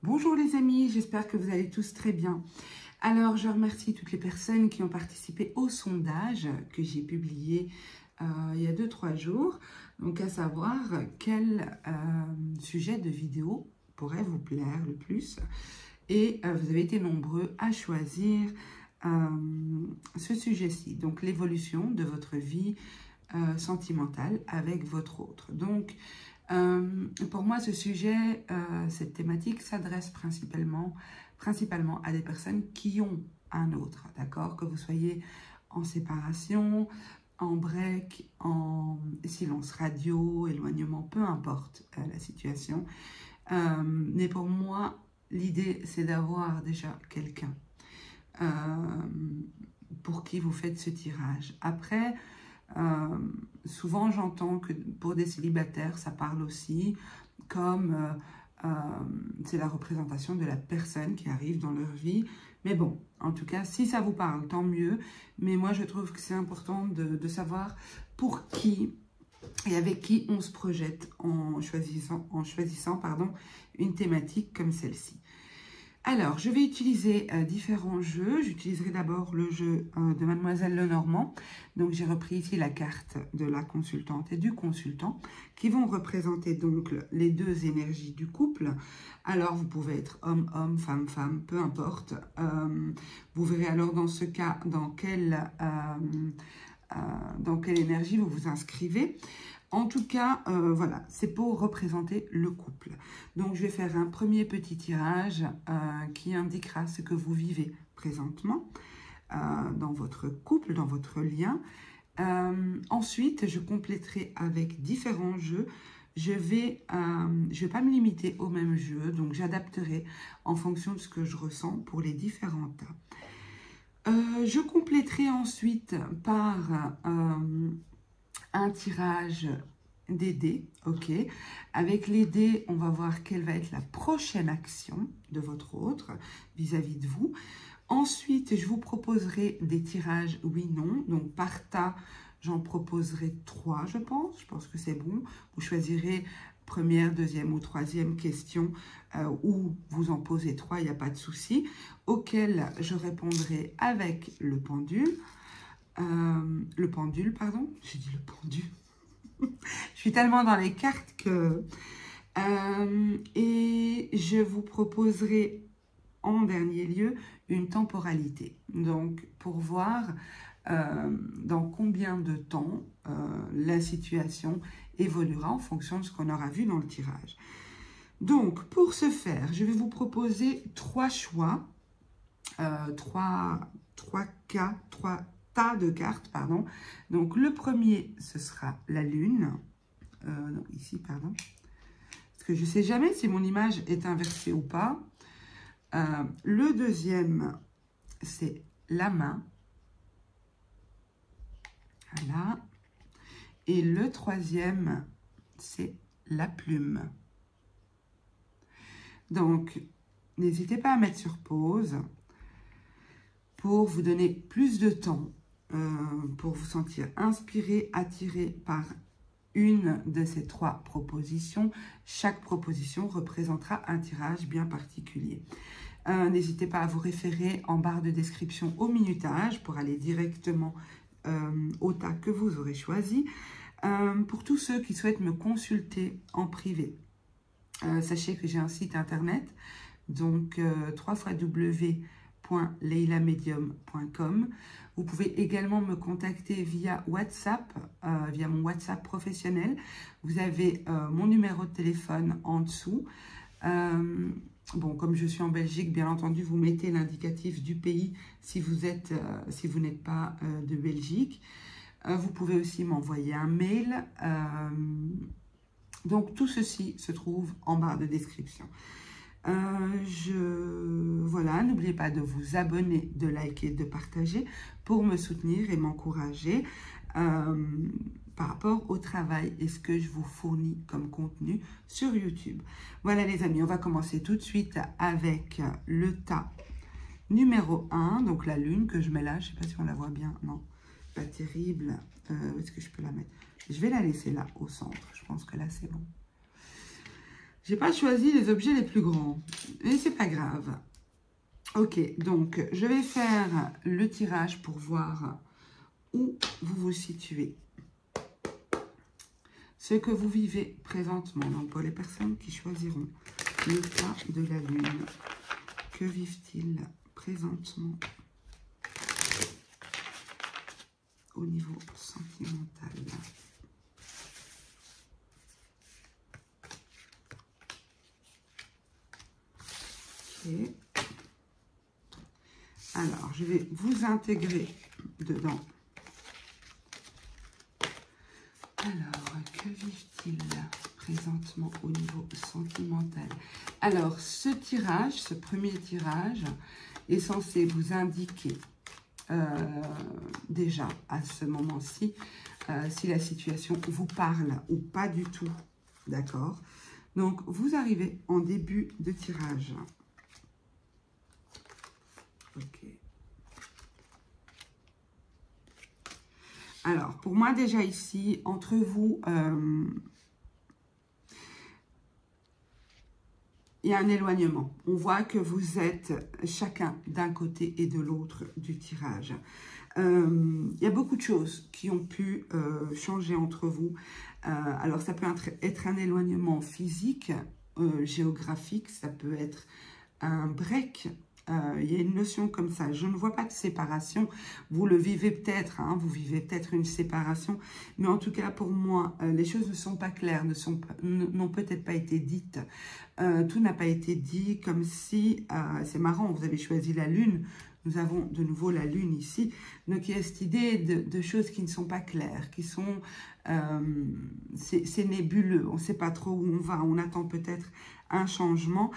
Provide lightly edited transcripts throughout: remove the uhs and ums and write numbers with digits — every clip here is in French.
Bonjour les amis, j'espère que vous allez tous très bien. Alors, je remercie toutes les personnes qui ont participé au sondage que j'ai publié il y a 2-3 jours. Donc, à savoir quel sujet de vidéo pourrait vous plaire le plus. Et vous avez été nombreux à choisir ce sujet-ci. Donc, l'évolution de votre vie sentimentale avec votre autre. Donc, pour moi, ce sujet, cette thématique s'adresse principalement à des personnes qui ont un autre, d'accord? Que vous soyez en séparation, en break, en silence radio, éloignement, peu importe la situation. Mais pour moi, l'idée, c'est d'avoir déjà quelqu'un pour qui vous faites ce tirage. Après, souvent j'entends que pour des célibataires, ça parle aussi comme c'est la représentation de la personne qui arrive dans leur vie. Mais bon, en tout cas, si ça vous parle, tant mieux. Mais moi, je trouve que c'est important de savoir pour qui et avec qui on se projette en choisissant une thématique comme celle-ci. Alors, je vais utiliser différents jeux. J'utiliserai d'abord le jeu de Mademoiselle Lenormand. Donc, j'ai repris ici la carte de la consultante et du consultant qui vont représenter donc les deux énergies du couple. Alors, vous pouvez être homme-homme, femme-femme, peu importe. Vous verrez alors dans ce cas dans quelle énergie vous vous inscrivez. En tout cas, voilà, c'est pour représenter le couple. Donc, je vais faire un premier petit tirage qui indiquera ce que vous vivez présentement dans votre couple, dans votre lien. Ensuite, je compléterai avec différents jeux. Je vais pas me limiter au même jeu, donc j'adapterai en fonction de ce que je ressens pour les différents tas. Je compléterai ensuite par un tirage des dés, ok. Avec les dés, on va voir quelle va être la prochaine action de votre autre vis-à-vis de vous. Ensuite, je vous proposerai des tirages oui/non. Donc, par tas, j'en proposerai 3, je pense. Je pense que c'est bon. Vous choisirez première, deuxième ou troisième question ou vous en posez 3, il n'y a pas de souci. Auquel je répondrai avec le pendule. Pardon, j'ai dit le pendule. Je suis tellement dans les cartes que... et je vous proposerai en dernier lieu une temporalité. Donc, pour voir dans combien de temps la situation évoluera en fonction de ce qu'on aura vu dans le tirage. Donc, pour ce faire, je vais vous proposer 3 choix, 3 tas de cartes, pardon. Donc, le premier, ce sera la lune. Non, ici, pardon. Parce que je ne sais jamais si mon image est inversée ou pas. Le deuxième, c'est la main. Voilà. Et le troisième, c'est la plume. Donc, n'hésitez pas à mettre sur pause pour vous donner plus de temps, pour vous sentir inspiré, attiré par une de ces 3 propositions. Chaque proposition représentera un tirage bien particulier. N'hésitez pas à vous référer en barre de description au minutage pour aller directement au tas que vous aurez choisi. Pour tous ceux qui souhaitent me consulter en privé, sachez que j'ai un site internet, donc www.leilamedium.com. Vous pouvez également me contacter via WhatsApp, via mon WhatsApp professionnel. Vous avez mon numéro de téléphone en dessous. Bon, comme je suis en Belgique, bien entendu, vous mettez l'indicatif du pays si vous n'êtes pas de Belgique. Vous pouvez aussi m'envoyer un mail. Donc, tout ceci se trouve en barre de description. Voilà, n'oubliez pas de vous abonner, de liker, de partager pour me soutenir et m'encourager par rapport au travail et ce que je vous fournis comme contenu sur YouTube. Voilà les amis, on va commencer tout de suite avec le tas numéro 1, donc la lune que je mets là. Je ne sais pas si on la voit bien, non, pas terrible. Où est-ce que je peux la mettre? Je vais la laisser là au centre, je pense que là c'est bon. J'ai pas choisi les objets les plus grands. mais c'est pas grave. Ok, donc je vais faire le tirage pour voir où vous vous situez. Ce que vous vivez présentement. Donc pour les personnes qui choisiront l'état de la lune, que vivent-ils présentement au niveau sentimental? Ok. Alors, je vais vous intégrer dedans. Alors, que vivent-ils présentement au niveau sentimental? Alors, ce tirage, ce premier tirage, est censé vous indiquer déjà à ce moment-ci si la situation vous parle ou pas du tout. D'accord? Donc, vous arrivez en début de tirage. Ok. Alors, pour moi, déjà ici, entre vous, il y a un éloignement. On voit que vous êtes chacun d'un côté et de l'autre du tirage. Il y a beaucoup de choses qui ont pu changer entre vous. Alors, ça peut être un éloignement physique, géographique, ça peut être un break. Il y a une notion comme ça. Je ne vois pas de séparation. Vous le vivez peut-être, hein, vous vivez peut-être une séparation. Mais en tout cas, pour moi, les choses ne sont pas claires, n'ont peut-être pas été dites. Tout n'a pas été dit comme si... c'est marrant, vous avez choisi la lune. Nous avons de nouveau la lune ici. Donc, il y a cette idée de choses qui ne sont pas claires, qui sont... c'est nébuleux. On ne sait pas trop où on va. On attend peut-être un changement.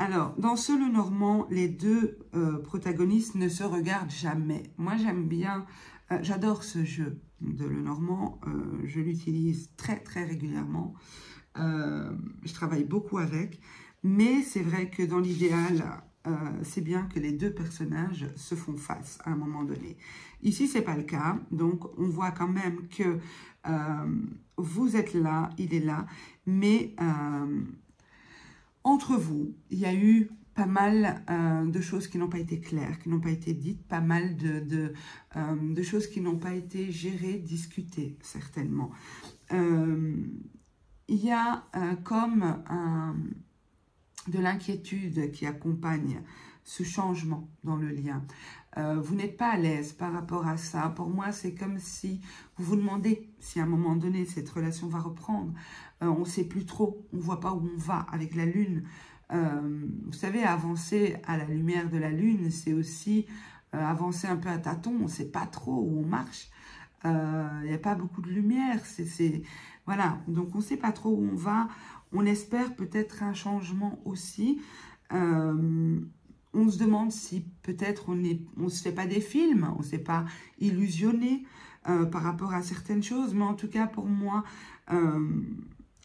Alors, dans ce Lenormand, les deux protagonistes ne se regardent jamais. Moi, j'aime bien, j'adore ce jeu de Lenormand. Je l'utilise très, très régulièrement. Je travaille beaucoup avec. Mais c'est vrai que dans l'idéal, c'est bien que les deux personnages se font face à un moment donné. Ici, ce n'est pas le cas. Donc, on voit quand même que vous êtes là, il est là. Mais... entre vous, il y a eu pas mal de choses qui n'ont pas été claires, qui n'ont pas été dites, pas mal de choses qui n'ont pas été gérées, discutées, certainement. Il y a comme de l'inquiétude qui accompagne ce changement dans le lien. Vous n'êtes pas à l'aise par rapport à ça. Pour moi, c'est comme si vous vous demandez si à un moment donné, cette relation va reprendre. On ne sait plus trop, on ne voit pas où on va avec la lune. Vous savez, avancer à la lumière de la lune, c'est aussi avancer un peu à tâtons. On ne sait pas trop où on marche. Il n'y a pas beaucoup de lumière. Voilà, donc on ne sait pas trop où on va. On espère peut-être un changement aussi. On se demande si peut-être on ne se fait pas des films, on ne s'est pas illusionné par rapport à certaines choses. Mais en tout cas, pour moi,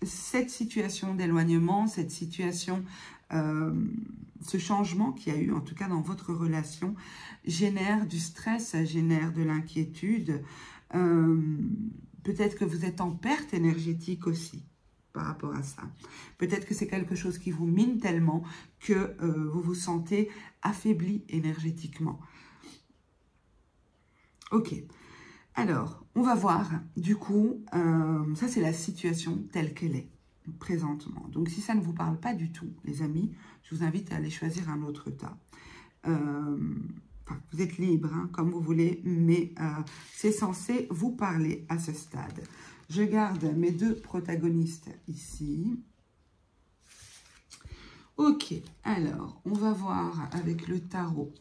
cette situation d'éloignement, cette situation, ce changement qu'il y a eu, en tout cas dans votre relation, génère du stress, ça génère de l'inquiétude. Peut-être que vous êtes en perte énergétique aussi par rapport à ça. Peut-être que c'est quelque chose qui vous mine tellement que vous vous sentez affaibli énergétiquement. Ok. Alors, on va voir, du coup, ça c'est la situation telle qu'elle est présentement. Donc, si ça ne vous parle pas du tout, les amis, je vous invite à aller choisir un autre tas. Enfin, vous êtes libre, hein, comme vous voulez, mais c'est censé vous parler à ce stade. Je garde mes deux protagonistes ici. Ok, alors, on va voir avec le tarot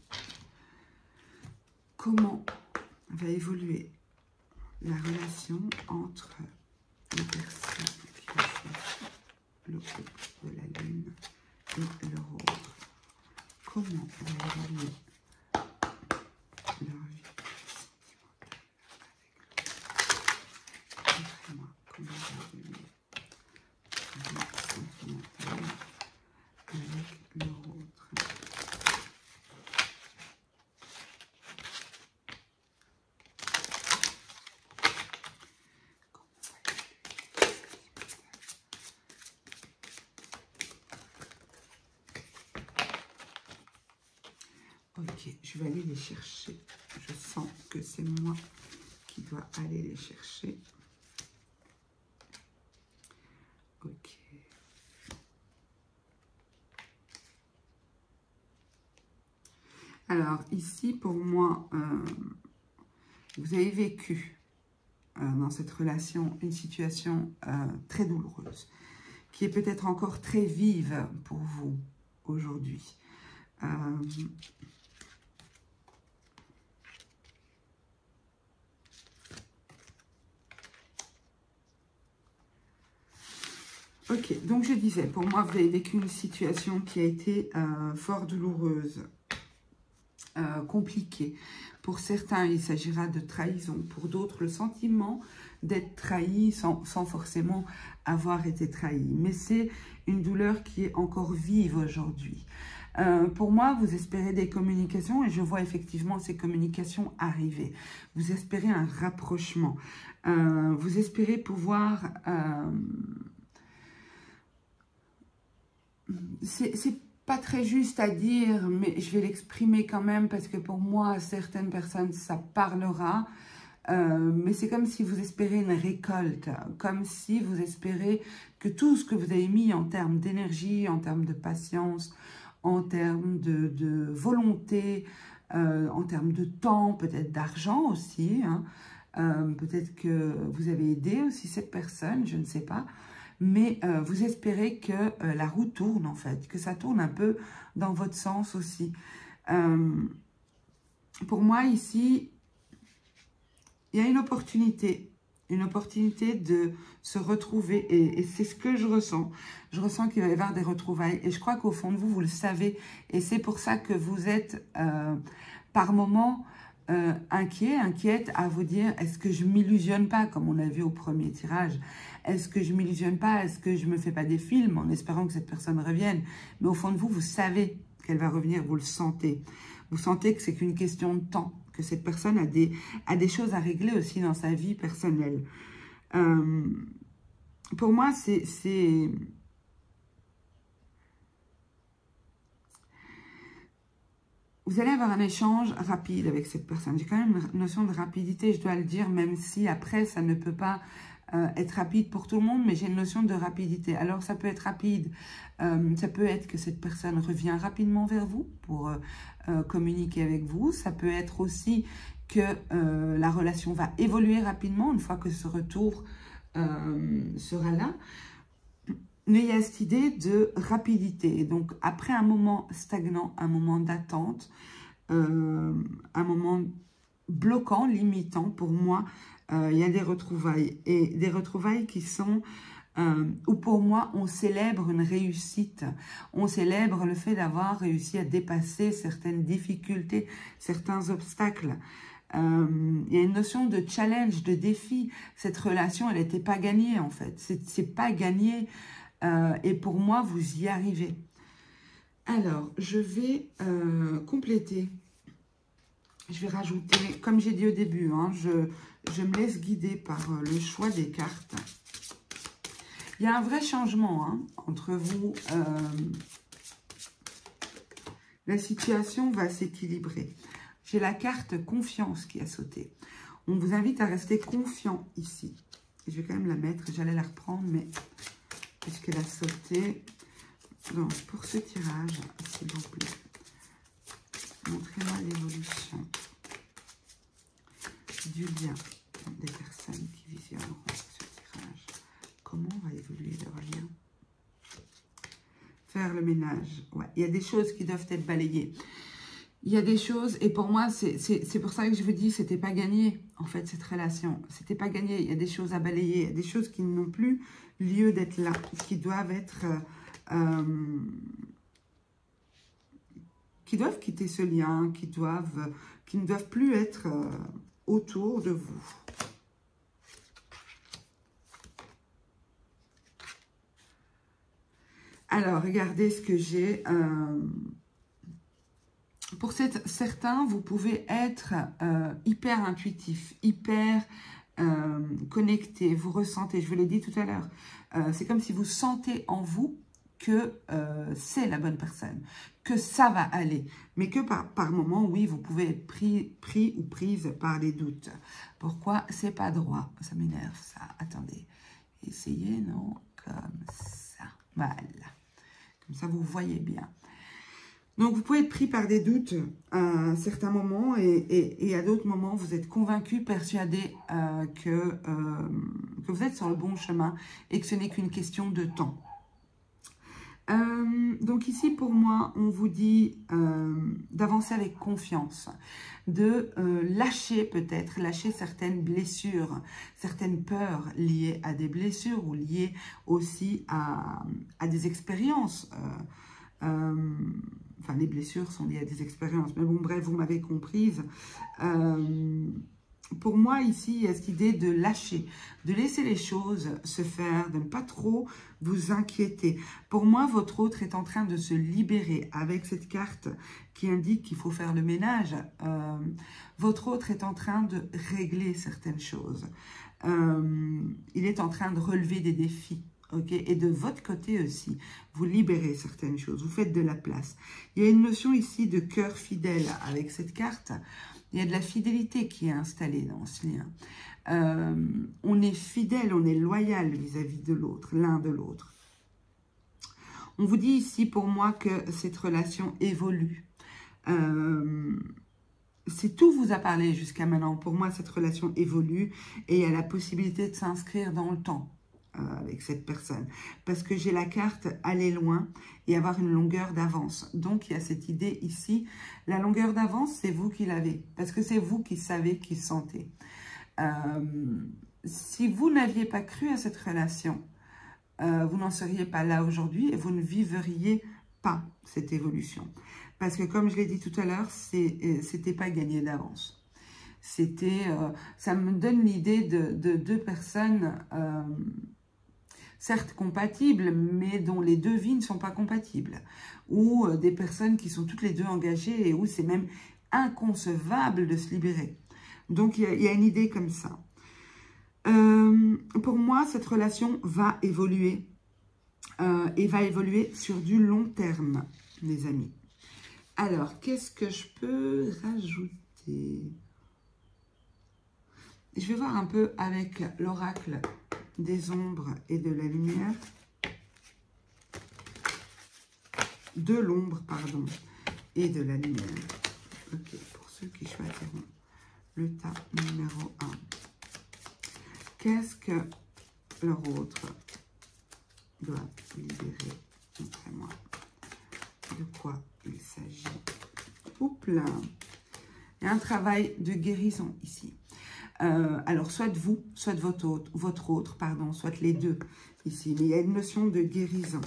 comment va évoluer la relation entre les personnes qui ont choisi le couple de la lune et leur autre. Comment va évoluer leur vie sentimentale avec le... Montrez-moi comment va évoluer leur vie sentimentale avec leur autre. Ok, je vais aller les chercher. Je sens que c'est moi qui dois aller les chercher. Ok. Alors, ici, pour moi, vous avez vécu dans cette relation une situation très douloureuse, qui est peut-être encore très vive pour vous aujourd'hui. Ok, donc je disais, pour moi, vous avez vécu une situation qui a été fort douloureuse, compliquée. Pour certains, il s'agira de trahison. Pour d'autres, le sentiment d'être trahi sans forcément avoir été trahi. Mais c'est une douleur qui est encore vive aujourd'hui. Pour moi, vous espérez des communications et je vois effectivement ces communications arriver. Vous espérez un rapprochement. Vous espérez pouvoir... c'est pas très juste à dire, mais je vais l'exprimer quand même parce que pour moi, à certaines personnes, ça parlera. Mais c'est comme si vous espérez une récolte, comme si vous espérez que tout ce que vous avez mis en termes d'énergie, en termes de patience, en termes de volonté, en termes de temps, peut-être d'argent aussi, hein, peut-être que vous avez aidé aussi cette personne, je ne sais pas. Mais vous espérez que la roue tourne en fait, que ça tourne un peu dans votre sens aussi. Pour moi ici, il y a une opportunité de se retrouver et c'est ce que je ressens. Je ressens qu'il va y avoir des retrouvailles et je crois qu'au fond de vous, vous le savez et c'est pour ça que vous êtes par moments inquiète à vous dire est-ce que je m'illusionne pas comme on a vu au premier tirage, est-ce que je m'illusionne pas, est-ce que je me fais pas des films en espérant que cette personne revienne, mais au fond de vous, vous savez qu'elle va revenir, vous le sentez. Vous sentez que c'est qu'une question de temps, que cette personne a des choses à régler aussi dans sa vie personnelle. Pour moi, c'est... Vous allez avoir un échange rapide avec cette personne. J'ai quand même une notion de rapidité, je dois le dire, même si après, ça ne peut pas être rapide pour tout le monde, mais j'ai une notion de rapidité. Alors, ça peut être rapide, ça peut être que cette personne revient rapidement vers vous pour communiquer avec vous. Ça peut être aussi que la relation va évoluer rapidement une fois que ce retour sera là. Mais il y a cette idée de rapidité. Donc, après un moment stagnant, un moment d'attente, un moment bloquant, limitant, pour moi, il y a des retrouvailles. Et des retrouvailles qui sont où, pour moi, on célèbre une réussite. On célèbre le fait d'avoir réussi à dépasser certaines difficultés, certains obstacles. Il y a une notion de challenge, de défi. Cette relation, elle n'était pas gagnée, en fait. C'est pas gagné. Et pour moi, vous y arrivez. Alors, je vais compléter. Je vais rajouter, comme j'ai dit au début, hein, je me laisse guider par le choix des cartes. Il y a un vrai changement hein, entre vous. La situation va s'équilibrer. J'ai la carte confiance qui a sauté. On vous invite à rester confiant ici. Je vais quand même la mettre. J'allais la reprendre, mais... puisqu'elle a sauté. Donc, pour ce tirage, s'il vous plaît, montrez-moi l'évolution du lien des personnes qui visionneront ce tirage. Comment va évoluer leur lien? Faire le ménage. Ouais, il y a des choses qui doivent être balayées. Il y a des choses, et pour moi, c'est pour ça que je vous dis, c'était pas gagné, en fait, cette relation. C'était pas gagné. Il y a des choses à balayer, il y a des choses qui n'ont plus lieu d'être là, qui doivent être... qui doivent quitter ce lien, qui ne doivent plus être autour de vous. Alors, regardez ce que j'ai... Pour certains, vous pouvez être hyper intuitif, hyper connecté, vous ressentez, je vous l'ai dit tout à l'heure, c'est comme si vous sentez en vous que c'est la bonne personne, que ça va aller, mais que par moment, oui, vous pouvez être pris ou prise par des doutes. Pourquoi? C'est pas droit. Ça m'énerve, ça. Attendez. Essayez, non? Comme ça. Voilà. Comme ça, vous voyez bien. Donc, vous pouvez être pris par des doutes à certains moments et à d'autres moments, vous êtes convaincu, persuadé que vous êtes sur le bon chemin et que ce n'est qu'une question de temps. Donc ici, pour moi, on vous dit d'avancer avec confiance, de lâcher peut-être, lâcher certaines blessures, certaines peurs liées à des blessures ou liées aussi à des expériences. Enfin, les blessures sont liées à des expériences, mais bon, bref, vous m'avez comprise. Pour moi, ici, il y a cette idée de lâcher, de laisser les choses se faire, de ne pas trop vous inquiéter. Pour moi, votre autre est en train de se libérer avec cette carte qui indique qu'il faut faire le ménage. Votre autre est en train de régler certaines choses. Il est en train de relever des défis. Okay. Et de votre côté aussi, vous libérez certaines choses, vous faites de la place. Il y a une notion ici de cœur fidèle avec cette carte. Il y a de la fidélité qui est installée dans ce lien. On est fidèle, on est loyal vis-à-vis de l'autre, l'un de l'autre. On vous dit ici pour moi que cette relation évolue. Si tout vous a parlé jusqu'à maintenant, pour moi cette relation évolue et il y a la possibilité de s'inscrire dans le temps. Avec cette personne, parce que j'ai la carte aller loin et avoir une longueur d'avance. Donc, il y a cette idée ici, la longueur d'avance, c'est vous qui l'avez, parce que c'est vous qui savez, qui sentez. Si vous n'aviez pas cru à cette relation, vous n'en seriez pas là aujourd'hui et vous ne vivriez pas cette évolution. Parce que, comme je l'ai dit tout à l'heure, c'était pas gagné d'avance. C'était, ça me donne l'idée de deux personnes certes compatibles, mais dont les deux vies ne sont pas compatibles. Ou des personnes qui sont toutes les deux engagées et où c'est même inconcevable de se libérer. Donc, il y a une idée comme ça. Pour moi, cette relation va évoluer. Et va évoluer sur du long terme, les amis. Alors, qu'est-ce que je peux rajouter? Je vais voir un peu avec l'oracle des ombres et de la lumière. De l'ombre, pardon, et de la lumière. Ok, pour ceux qui choisiront le tas numéro 1. Qu'est-ce que leur autre doit libérer? Montrez-moi de quoi il s'agit. Oups là. Il y a un travail de guérison ici. Alors, soit vous, soit votre autre, pardon, soit les deux ici. Mais il y a une notion de guérison.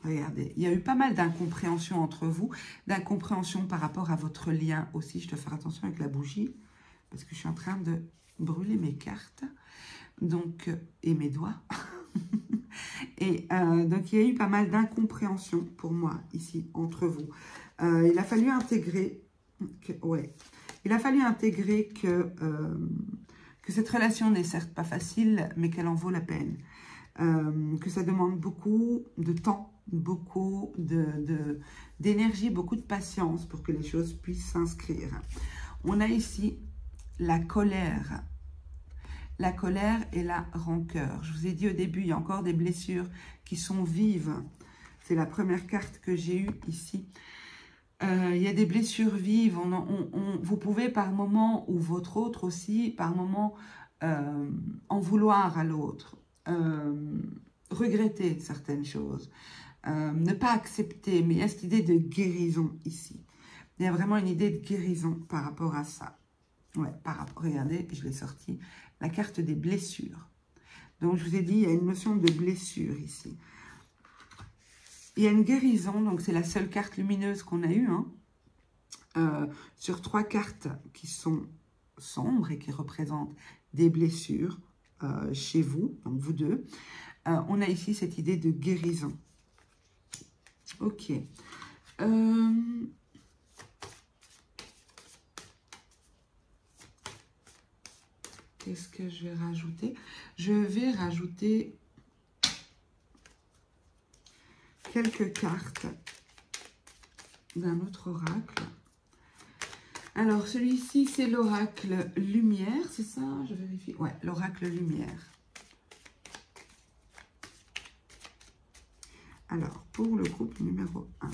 Regardez, il y a eu pas mal d'incompréhension entre vous, d'incompréhension par rapport à votre lien aussi. Je dois faire attention avec la bougie, parce que je suis en train de brûler mes cartes donc, et mes doigts. Et donc, il y a eu pas mal d'incompréhension pour moi ici, entre vous. Il a fallu intégrer... Il a fallu intégrer que cette relation n'est certes pas facile, mais qu'elle en vaut la peine. Que ça demande beaucoup de temps, beaucoup d'énergie, beaucoup de patience pour que les choses puissent s'inscrire. On a ici la colère. La colère et la rancœur. Je vous ai dit au début, il y a encore des blessures qui sont vives. C'est la première carte que j'ai eue ici. Il y a des blessures vives. Vous pouvez par moment, ou votre autre aussi, par moment, en vouloir à l'autre. Regretter certaines choses. Ne pas accepter. Mais il y a cette idée de guérison ici. Il y a vraiment une idée de guérison par rapport à ça. Ouais, regardez, je l'ai sorti. La carte des blessures. Donc, je vous ai dit, il y a une notion de blessure ici. Il y a une guérison, donc c'est la seule carte lumineuse qu'on a eue, hein, sur 3 cartes qui sont sombres et qui représentent des blessures chez vous, donc vous deux. On a ici cette idée de guérison. Ok. Qu'est-ce que je vais rajouter? Je vais rajouter quelques cartes d'un autre oracle. Alors, celui-ci, c'est l'oracle lumière, c'est ça? Je vérifie. Ouais, l'oracle lumière. Alors, pour le couple numéro 1.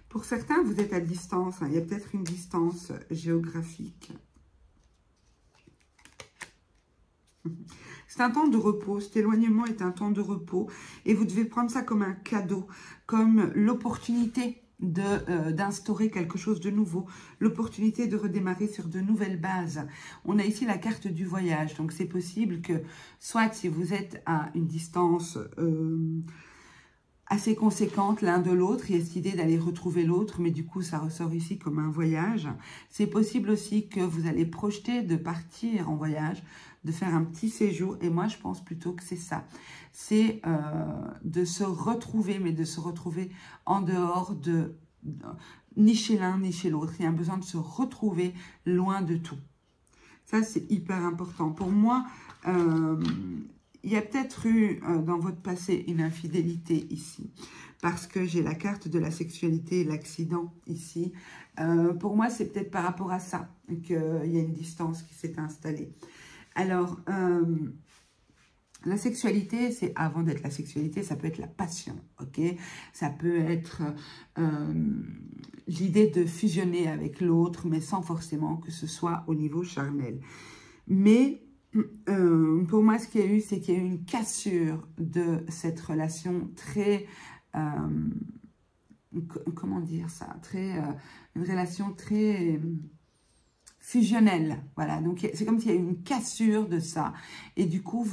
Pour certains, vous êtes à distance. Hein. Il y a peut-être une distance géographique. C'est un temps de repos. Cet éloignement est un temps de repos. Et vous devez prendre ça comme un cadeau, comme l'opportunité d'instaurer quelque chose de nouveau, l'opportunité de redémarrer sur de nouvelles bases. On a ici la carte du voyage. Donc, c'est possible que, soit si vous êtes à une distance assez conséquente l'un de l'autre, il y a cette idée d'aller retrouver l'autre, mais du coup, ça ressort ici comme un voyage. C'est possible aussi que vous allez projeter de partir en voyage, de faire un petit séjour, et moi, je pense plutôt que c'est ça. C'est de se retrouver, mais de se retrouver en dehors ni chez l'un, ni chez l'autre. Il y a un besoin de se retrouver loin de tout. Ça, c'est hyper important. Pour moi, il y a peut-être eu dans votre passé une infidélité ici, parce que j'ai la carte de la sexualité et l'accident ici. Pour moi, c'est peut-être par rapport à ça qu'il y a une distance qui s'est installée. Alors, la sexualité, c'est avant d'être la sexualité, ça peut être la passion, ok? Ça peut être l'idée de fusionner avec l'autre, mais sans forcément que ce soit au niveau charnel. Mais pour moi, ce qu'il y a eu, c'est qu'il y a eu une cassure de cette relation très, comment dire ça, une relation très fusionnelle. Voilà, donc c'est comme s'il y a eu une cassure de ça. Et du coup,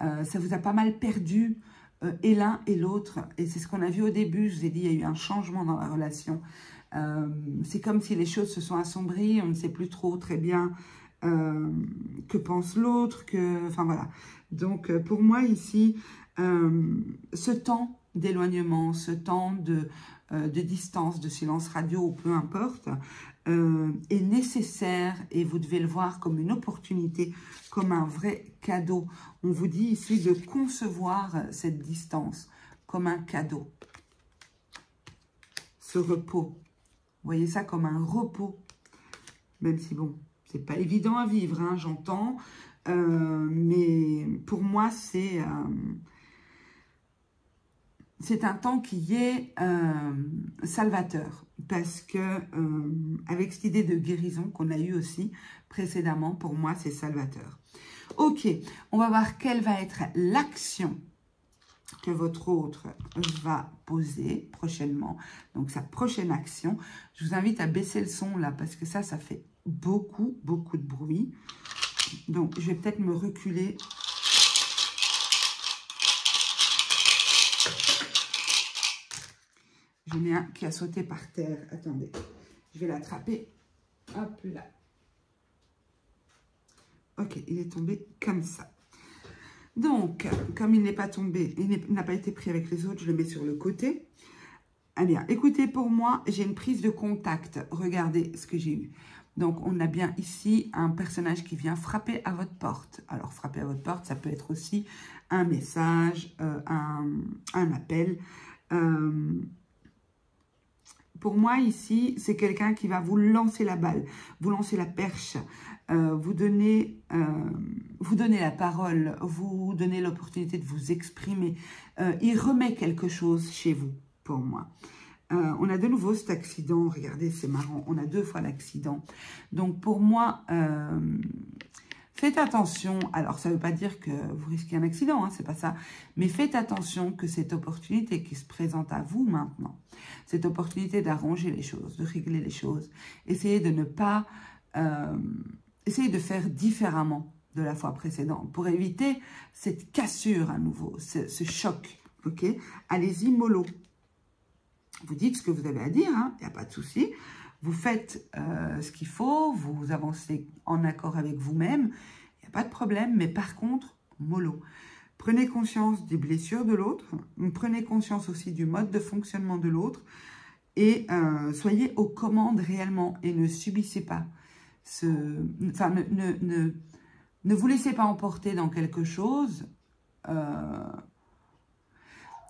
ça vous a pas mal perdu et l'un et l'autre. Et c'est ce qu'on a vu au début, je vous ai dit, il y a eu un changement dans la relation. C'est comme si les choses se sont assombries, on ne sait plus trop très bien que pense l'autre, enfin voilà. Donc pour moi ici, ce temps d'éloignement, ce temps de distance, de silence radio ou peu importe, est nécessaire et vous devez le voir comme une opportunité, comme un vrai cadeau. On vous dit ici de concevoir cette distance comme un cadeau. Ce repos, vous voyez ça comme un repos, même si bon, c'est pas évident à vivre, hein, j'entends, mais pour moi, c'est un temps qui est salvateur, parce que avec cette idée de guérison qu'on a eue aussi précédemment, pour moi, c'est salvateur. Ok, on va voir quelle va être l'action que votre autre va poser prochainement, donc sa prochaine action. Je vous invite à baisser le son là, parce que ça fait beaucoup de bruit. Donc, je vais peut-être me reculer. J'en ai un qui a sauté par terre. Attendez, je vais l'attraper. Hop là. Ok, il est tombé comme ça. Donc, comme il n'est pas tombé, il n'a pas été pris avec les autres, je le mets sur le côté. Ah bien, écoutez, pour moi, j'ai une prise de contact. Regardez ce que j'ai eu. Donc, on a bien ici un personnage qui vient frapper à votre porte. Alors, frapper à votre porte, ça peut être aussi un message, un appel. Pour moi, ici, c'est quelqu'un qui va vous lancer la balle, vous lancer la perche, vous donner la parole, vous donner l'opportunité de vous exprimer. Il remet quelque chose chez vous, pour moi. On a de nouveau cet accident, regardez, c'est marrant, on a 2 fois l'accident. Donc pour moi, faites attention, alors ça ne veut pas dire que vous risquez un accident, hein, c'est pas ça, mais faites attention que cette opportunité qui se présente à vous maintenant, cette opportunité d'arranger les choses, de régler les choses, essayez de ne pas, essayez de faire différemment de la fois précédente pour éviter cette cassure à nouveau, ce choc, ok? Allez-y mollo. Vous dites ce que vous avez à dire, il n'y a pas de souci. Vous faites ce qu'il faut, vous avancez en accord avec vous-même, il n'y a pas de problème. Mais par contre, mollo. Prenez conscience des blessures de l'autre, prenez conscience aussi du mode de fonctionnement de l'autre et soyez aux commandes réellement et ne subissez pas enfin, ne vous laissez pas emporter dans quelque chose.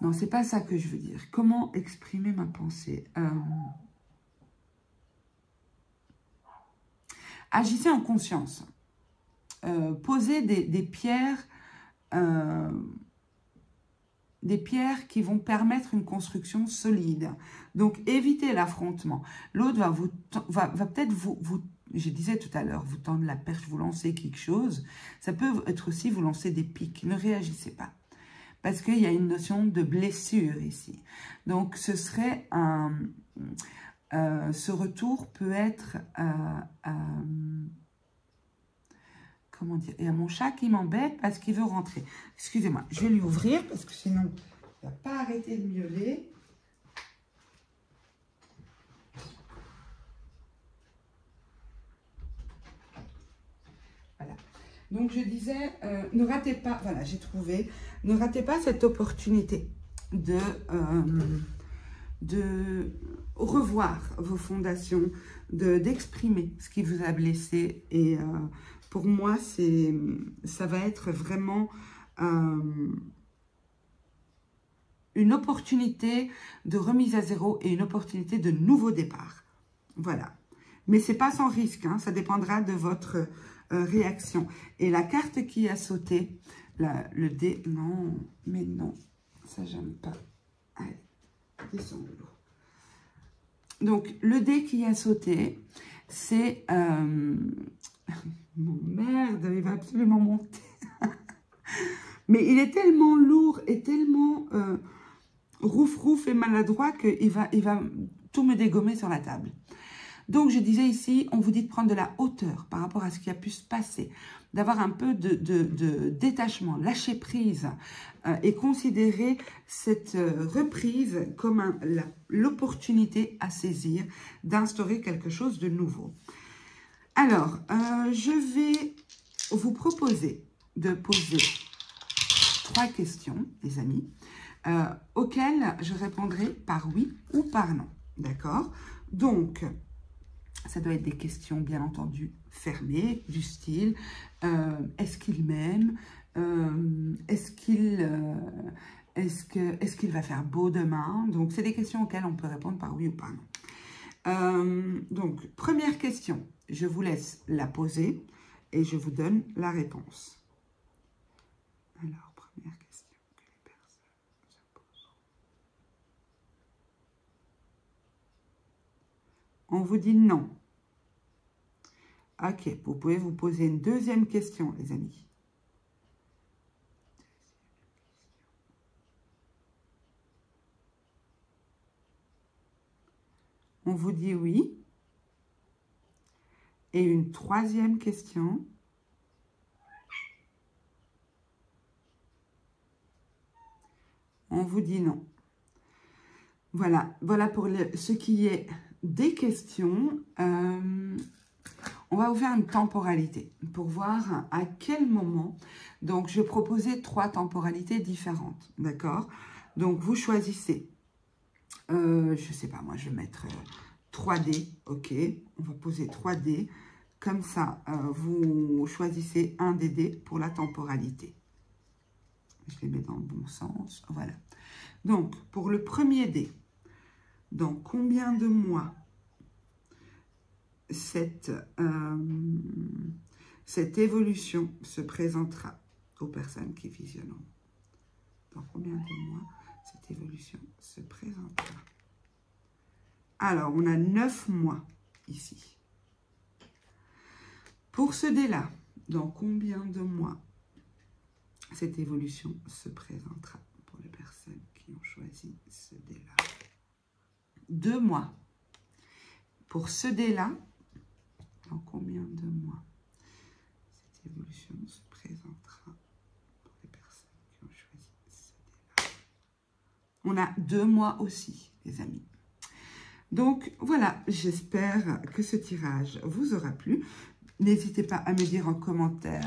Non, c'est pas ça que je veux dire. Comment exprimer ma pensée? Agissez en conscience. Posez des pierres qui vont permettre une construction solide. Donc, évitez l'affrontement. L'autre va peut-être je disais tout à l'heure, vous tendre la perche, vous lancer quelque chose. Ça peut être aussi vous lancer des pics. Ne réagissez pas. Parce qu'il y a une notion de blessure ici. Donc, ce serait ce retour peut être... comment dire? Il y a mon chat qui m'embête parce qu'il veut rentrer. Excusez-moi, je vais lui ouvrir parce que sinon, il ne va pas arrêter de miauler. Voilà. Donc, je disais, ne ratez pas, voilà, j'ai trouvé, ne ratez pas cette opportunité de revoir vos fondations, d'exprimer ce qui vous a blessé. Et pour moi, ça va être vraiment une opportunité de remise à zéro et une opportunité de nouveau départ. Voilà. Mais ce n'est pas sans risque, hein, ça dépendra de votre réaction. Et la carte qui a sauté, le dé, non, mais non, ça j'aime pas. Allez, descendons. Donc, le dé qui a sauté, c'est... Mon merde, il va absolument monter. Mais il est tellement lourd et tellement rouf et maladroit qu'il va tout me dégommer sur la table. Donc, je disais ici, on vous dit de prendre de la hauteur par rapport à ce qui a pu se passer, d'avoir un peu de détachement, lâcher prise et considérer cette reprise comme l'opportunité à saisir d'instaurer quelque chose de nouveau. Alors, je vais vous proposer de poser 3 questions, les amis, auxquelles je répondrai par oui ou par non. D'accord? Donc, ça doit être des questions, bien entendu, fermées, du style est-ce qu'il m'aime? Est-ce qu'il va faire beau demain? Donc, c'est des questions auxquelles on peut répondre par oui ou par non. Donc, première question, je vous laisse la poser et je vous donne la réponse. Alors, première question que les personnes se posent. On vous dit non. Ok, vous pouvez vous poser une deuxième question, les amis. On vous dit oui. Et une troisième question. On vous dit non. Voilà, voilà pour ce qui est des questions. On va vous faire une temporalité pour voir à quel moment. Donc, je vais proposer 3 temporalités différentes, d'accord? Donc, vous choisissez. Je ne sais pas, moi, je vais mettre 3 dés, ok? On va poser 3 dés. Comme ça, vous choisissez un des dés pour la temporalité. Je les mets dans le bon sens, voilà. Donc, pour le premier dé, dans combien de mois cette évolution se présentera aux personnes qui visionneront? Dans combien de mois cette évolution se présentera? Alors, on a 9 mois ici. Pour ce dé-là, dans combien de mois cette évolution se présentera pour les personnes qui ont choisi ce dé-là? 2 mois. Pour ce dé-là, dans combien de mois cette évolution se présentera pour les personnes qui ont choisi ce dé-là? On a 2 mois aussi, les amis. Donc, voilà, j'espère que ce tirage vous aura plu. N'hésitez pas à me dire en commentaire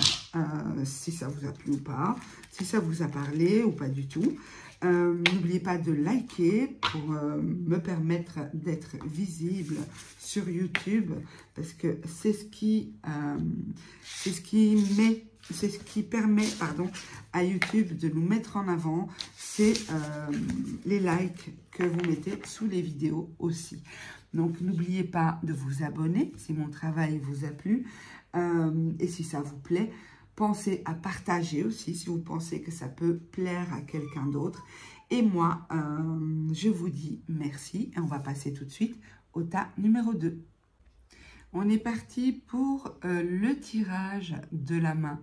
si ça vous a plu ou pas, si ça vous a parlé ou pas du tout. N'oubliez pas de liker pour me permettre d'être visible sur YouTube, parce que c'est ce qui permet à YouTube de nous mettre en avant, c'est les likes que vous mettez sous les vidéos aussi. Donc n'oubliez pas de vous abonner si mon travail vous a plu, et si ça vous plaît, pensez à partager aussi si vous pensez que ça peut plaire à quelqu'un d'autre. Et moi, je vous dis merci et on va passer tout de suite au tas numéro 2. On est parti pour le tirage de la main.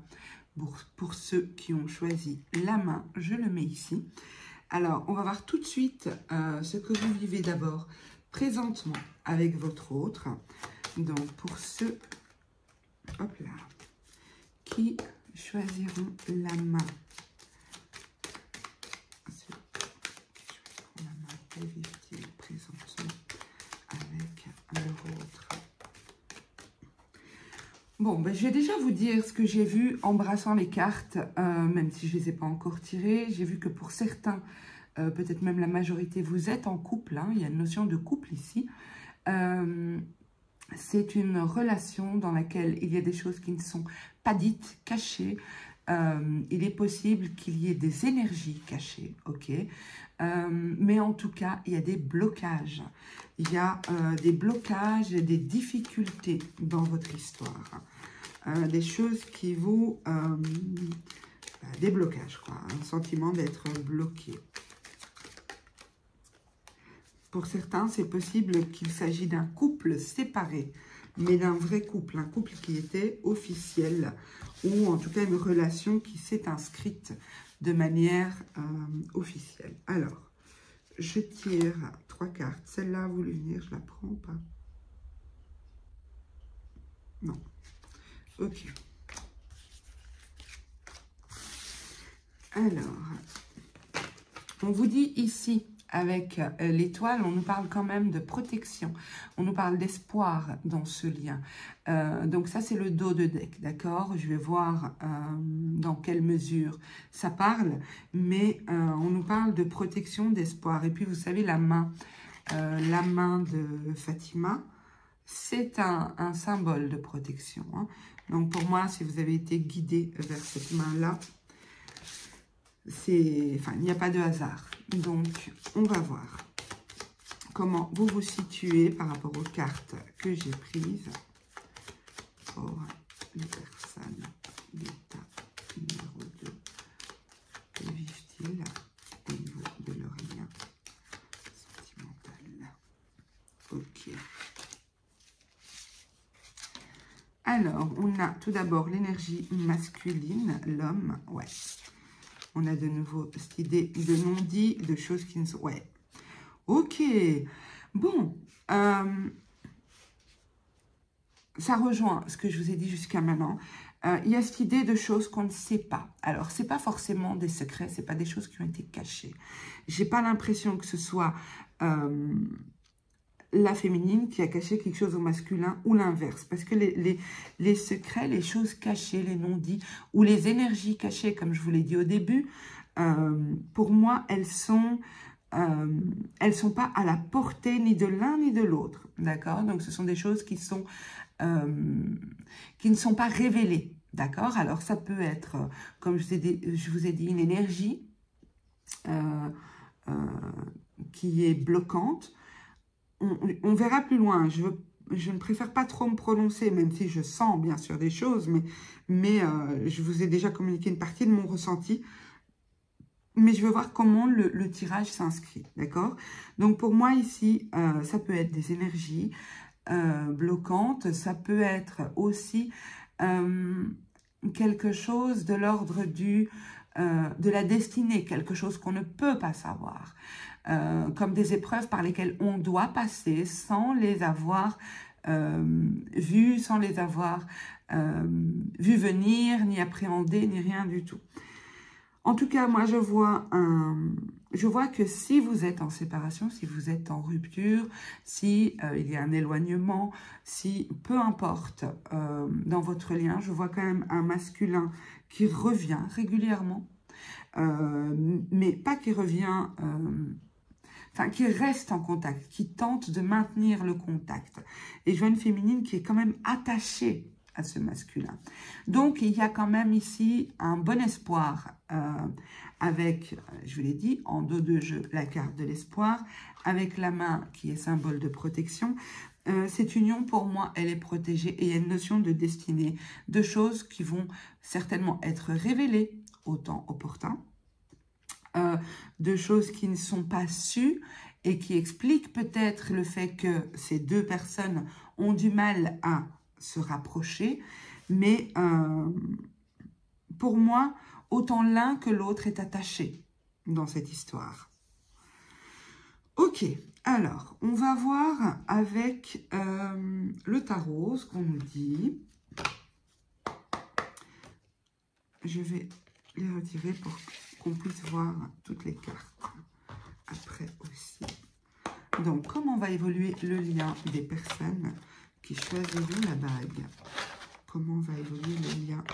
Pour ceux qui ont choisi la main, je le mets ici. Alors, on va voir tout de suite ce que vous vivez d'abord présentement avec votre autre. Donc, pour ceux... Hop là, qui choisiront la main. Ceux qui choisiront la main, que vivent-ils présentement avec leur autre? Bon, ben, je vais déjà vous dire ce que j'ai vu en brassant les cartes, même si je ne les ai pas encore tirées. J'ai vu que pour certains, peut-être même la majorité, vous êtes en couple. Hein, il y a une notion de couple ici. C'est une relation dans laquelle il y a des choses qui ne sont pas dites, cachées. Il est possible qu'il y ait des énergies cachées, ok. Mais en tout cas, il y a des blocages. Il y a des blocages et des difficultés dans votre histoire. Des choses qui vous... des blocages, quoi. Un sentiment d'être bloqué. Pour certains, c'est possible qu'il s'agit d'un couple séparé, mais d'un vrai couple, un couple qui était officiel, ou en tout cas une relation qui s'est inscrite de manière officielle. Alors, je tire 3 cartes. Celle-là, vous voulez venir, je la prends ou pas? Non. Ok. Alors, on vous dit ici, avec l'étoile, on nous parle quand même de protection. On nous parle d'espoir dans ce lien. Donc ça, c'est le dos de deck, d'accord? Je vais voir dans quelle mesure ça parle. Mais on nous parle de protection, d'espoir. Et puis, vous savez, la main de Fatima, c'est un symbole de protection. Hein. Donc pour moi, si vous avez été guidé vers cette main-là, il n'y a pas de hasard. Donc, on va voir comment vous vous situez par rapport aux cartes que j'ai prises pour les personnes d'état numéro 2. Que vivent-ils au niveau de leur lien sentimental? Ok. Alors, on a tout d'abord l'énergie masculine, l'homme, ouais. On a de nouveau cette idée de non-dit, de choses qui ne sont... Ouais. Ok. Bon. Ça rejoint ce que je vous ai dit jusqu'à maintenant. Il y a cette idée de choses qu'on ne sait pas. Alors, ce n'est pas forcément des secrets, ce n'est pas des choses qui ont été cachées. Je n'ai pas l'impression que ce soit la féminine qui a caché quelque chose au masculin ou l'inverse. Parce que les secrets, les choses cachées, les non-dits ou les énergies cachées, comme je vous l'ai dit au début, pour moi, elles sont pas à la portée ni de l'un ni de l'autre. D'accord? Donc, ce sont des choses qui ne sont pas révélées. D'accord? Alors, ça peut être, comme je vous ai dit, une énergie qui est bloquante. On verra plus loin. Je ne préfère pas trop me prononcer, même si je sens bien sûr des choses, mais je vous ai déjà communiqué une partie de mon ressenti. Mais je veux voir comment le tirage s'inscrit, d'accord? Donc pour moi ici, ça peut être des énergies bloquantes, ça peut être aussi quelque chose de l'ordre de la destinée, quelque chose qu'on ne peut pas savoir. Comme des épreuves par lesquelles on doit passer sans les avoir vues, sans les avoir vues venir, ni appréhender, ni rien du tout. En tout cas, moi, je vois que si vous êtes en séparation, si vous êtes en rupture, si il y a un éloignement, si peu importe dans votre lien, je vois quand même un masculin qui revient régulièrement. mais pas qui revient, enfin qui reste en contact, qui tente de maintenir le contact. Et je vois une féminine qui est quand même attachée à ce masculin. Donc, il y a quand même ici un bon espoir avec, je vous l'ai dit, en dos de jeu, la carte de l'espoir, avec la main qui est symbole de protection. Cette union, pour moi, elle est protégée et il y a une notion de destinée, de choses qui vont certainement être révélées au temps opportun, de choses qui ne sont pas sues et qui expliquent peut-être le fait que ces deux personnes ont du mal à se rapprocher, mais pour moi, autant l'un que l'autre est attaché dans cette histoire. Ok, alors, on va voir avec le tarot ce qu'on nous dit. Je vais les retirer pour qu'on puisse voir toutes les cartes après aussi. Donc, comment va évoluer le lien des personnes qui choisiront la bague? Comment va évoluer le lien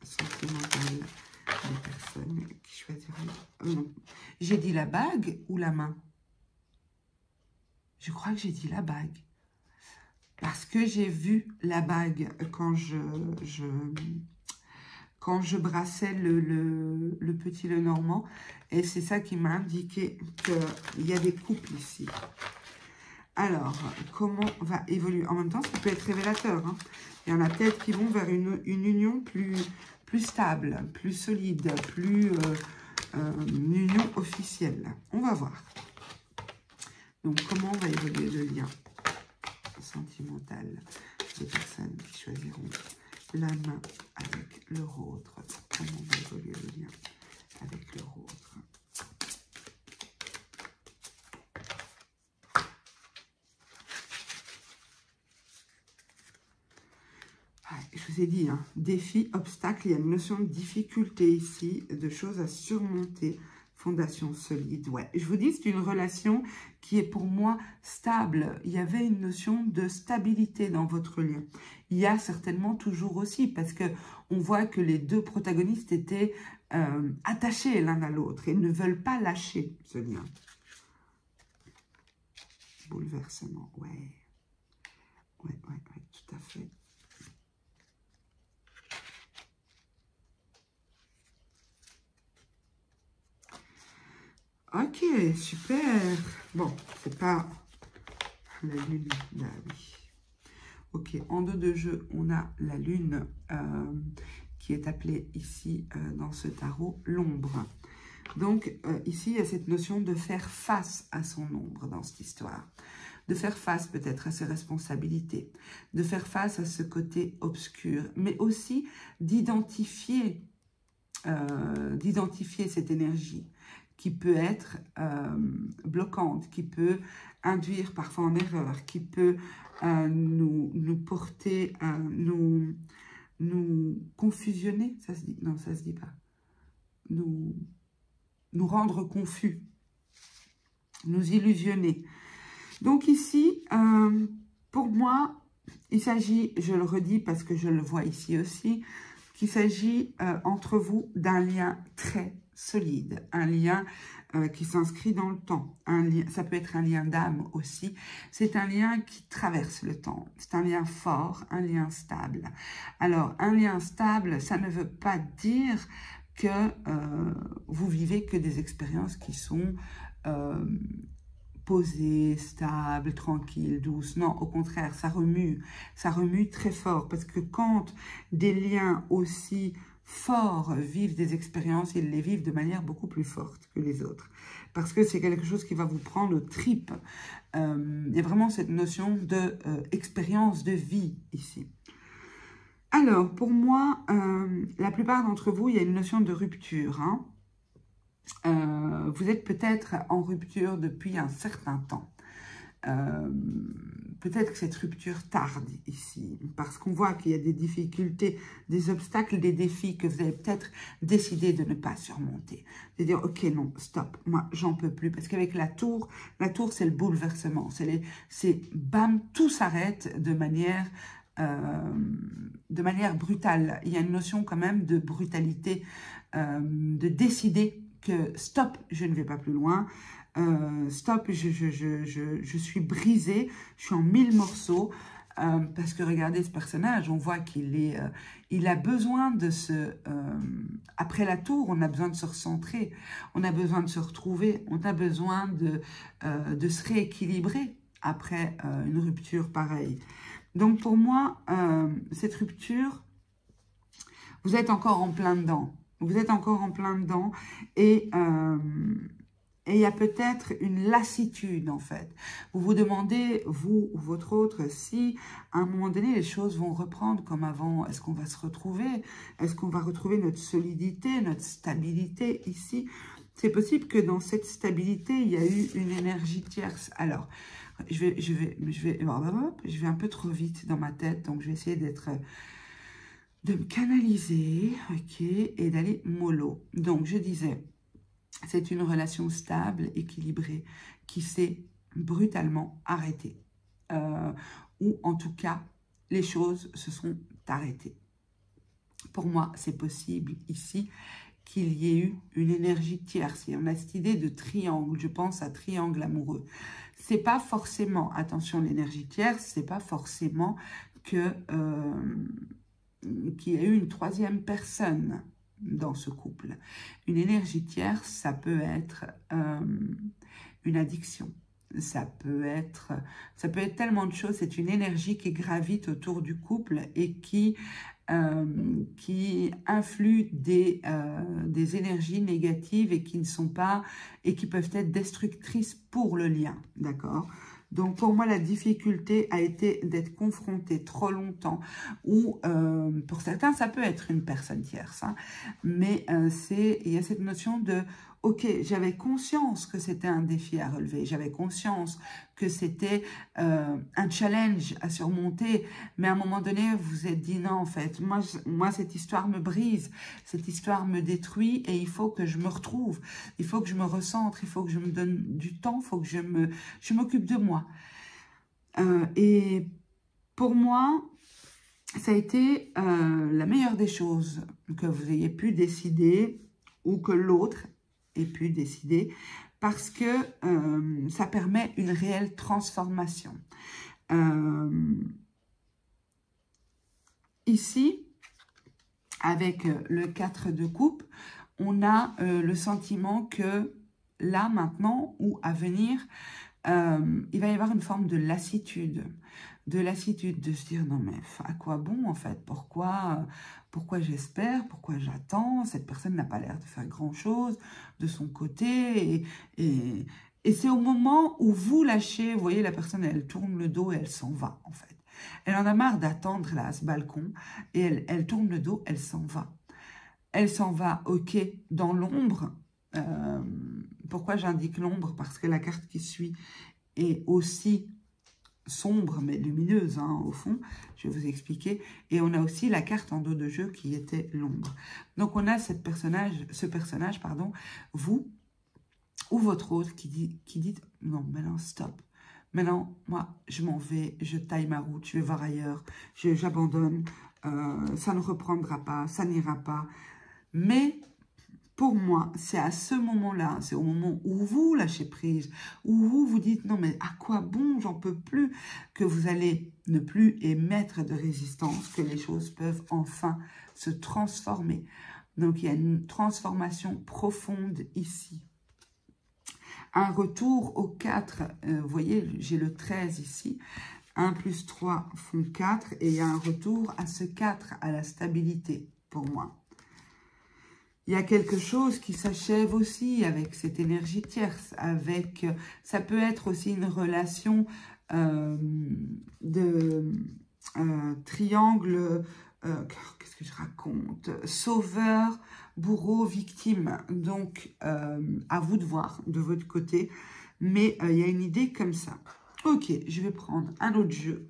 sentimental des personnes qui choisiront... J'ai dit la bague ou la main? Je crois que j'ai dit la bague. Parce que j'ai vu la bague quand je brassais le petit Lenormand. Et c'est ça qui m'a indiqué qu'il y a des couples ici. Alors, comment va évoluer? En même temps, ça peut être révélateur. Hein. Il y en a peut-être qui vont vers une union plus stable, plus solide, une union officielle. On va voir. Donc, comment va évoluer le lien sentimental des personnes qui choisiront la main avec leur autre? Comment va évoluer le lien avec leur autre? Je vous ai dit, hein, défi, obstacle, il y a une notion de difficulté ici, de choses à surmonter, fondation solide. Ouais, je vous dis, c'est une relation qui est pour moi stable. Il y avait une notion de stabilité dans votre lien. Il y a certainement toujours aussi, parce que on voit que les deux protagonistes étaient attachés l'un à l'autre et ne veulent pas lâcher ce lien. Bouleversement, ouais. Ouais, tout à fait. Ok, super. Bon, c'est pas la lune. Là, oui. Ok, en dos de jeu, on a la lune qui est appelée ici dans ce tarot l'ombre. Donc ici, il y a cette notion de faire face à son ombre dans cette histoire. De faire face peut-être à ses responsabilités, de faire face à ce côté obscur, mais aussi d'identifier cette énergie qui peut être bloquante, qui peut induire parfois en erreur, qui peut nous porter, nous confusionner, ça se dit, non, ça se dit pas, nous rendre confus, nous illusionner. Donc ici, pour moi, il s'agit, je le redis parce que je le vois ici aussi, qu'il s'agit entre vous d'un lien très solide, un lien qui s'inscrit dans le temps. Ça peut être un lien d'âme aussi. C'est un lien qui traverse le temps. C'est un lien fort, un lien stable. Alors, un lien stable, ça ne veut pas dire que vous vivez que des expériences qui sont posées, stables, tranquilles, douces. Non, au contraire, ça remue très fort. Parce que quand des liens aussi forts vivent des expériences, ils les vivent de manière beaucoup plus forte que les autres. Parce que c'est quelque chose qui va vous prendre aux tripes. Il y a vraiment cette notion d'expérience de vie ici. Alors, pour moi, la plupart d'entre vous, il y a une notion de rupture. Hein. Vous êtes peut-être en rupture depuis un certain temps. Peut-être que cette rupture tarde ici, parce qu'on voit qu'il y a des difficultés, des obstacles, des défis que vous avez peut-être décidé de ne pas surmonter. De dire, ok, non, stop, moi, j'en peux plus. Parce qu'avec la tour, c'est le bouleversement. C'est bam, tout s'arrête de manière de manière brutale. Il y a une notion quand même de brutalité, de décider que stop, je ne vais pas plus loin, stop, je suis brisée, je suis en 1000 morceaux, parce que regardez ce personnage, on voit qu'il est, il a besoin de se, après la tour, on a besoin de se recentrer, on a besoin de se retrouver, on a besoin de se rééquilibrer après une rupture pareille. Donc pour moi, cette rupture, vous êtes encore en plein dedans. Vous êtes encore en plein dedans et il y a peut-être une lassitude en fait. Vous vous demandez, vous ou votre autre, si à un moment donné les choses vont reprendre comme avant. Est-ce qu'on va se retrouver? Est-ce qu'on va retrouver notre solidité, notre stabilité ici? C'est possible que dans cette stabilité, il y a eu une énergie tierce. Alors, je vais un peu trop vite dans ma tête, donc je vais essayer de me canaliser, ok, et d'aller mollo. Donc, je disais, c'est une relation stable, équilibrée, qui s'est brutalement arrêtée. Ou en tout cas, les choses se sont arrêtées. Pour moi, c'est possible ici qu'il y ait eu une énergie tierce. Et on a cette idée de triangle, je pense à triangle amoureux. C'est pas forcément, attention, l'énergie tierce, c'est pas forcément que qu'il y a eu une troisième personne dans ce couple. Une énergie tierce, ça peut être une addiction. Ça peut être tellement de choses. C'est une énergie qui gravite autour du couple et qui influent des énergies négatives et qui ne sont pas, et qui peuvent être destructrices pour le lien, d'accord? Donc, pour moi, la difficulté a été d'être confronté trop longtemps, ou pour certains, ça peut être une personne tierce, hein, mais il y a cette notion de, ok, j'avais conscience que c'était un défi à relever, j'avais conscience que c'était un challenge à surmonter, mais à un moment donné, vous vous êtes dit, non, en fait, moi, cette histoire me brise, cette histoire me détruit, et il faut que je me retrouve, il faut que je me recentre, il faut que je me donne du temps, il faut que je m'occupe de moi. Et pour moi, ça a été la meilleure des choses que vous ayez pu décider, ou que l'autre ait pu décider, parce que ça permet une réelle transformation. Ici, avec le 4 de coupe, on a le sentiment que là, maintenant, ou à venir, il va y avoir une forme de lassitude, de se dire non mais à quoi bon en fait, pourquoi j'espère, pourquoi j'attends, cette personne n'a pas l'air de faire grand chose de son côté, et c'est au moment où vous lâchez, vous voyez la personne elle tourne le dos et elle s'en va en fait, elle en a marre d'attendre là à ce balcon et elle tourne le dos, elle s'en va, ok, dans l'ombre. Pourquoi j'indique l'ombre? Parce que la carte qui suit est aussi sombre mais lumineuse, hein, au fond, je vais vous expliquer. Et on a aussi la carte en dos de jeu qui était l'ombre. Donc on a ce personnage, pardon, vous ou votre autre qui dit non, maintenant stop. Maintenant, moi, je m'en vais, je taille ma route, je vais voir ailleurs, j'abandonne, ça ne reprendra pas, ça n'ira pas. Mais pour moi, c'est à ce moment-là, c'est au moment où vous lâchez prise, où vous vous dites non mais à quoi bon, j'en peux plus, que vous allez ne plus émettre de résistance, que les choses peuvent enfin se transformer. Donc il y a une transformation profonde ici. Un retour au 4, vous voyez, j'ai le 13 ici, 1 plus 3 font 4, et il y a un retour à ce 4, à la stabilité pour moi. Il y a quelque chose qui s'achève aussi avec cette énergie tierce, avec, ça peut être aussi une relation de triangle, qu'est-ce que je raconte, sauveur, bourreau, victime. Donc, à vous de voir de votre côté, mais il y a une idée comme ça. Ok, je vais prendre un autre jeu.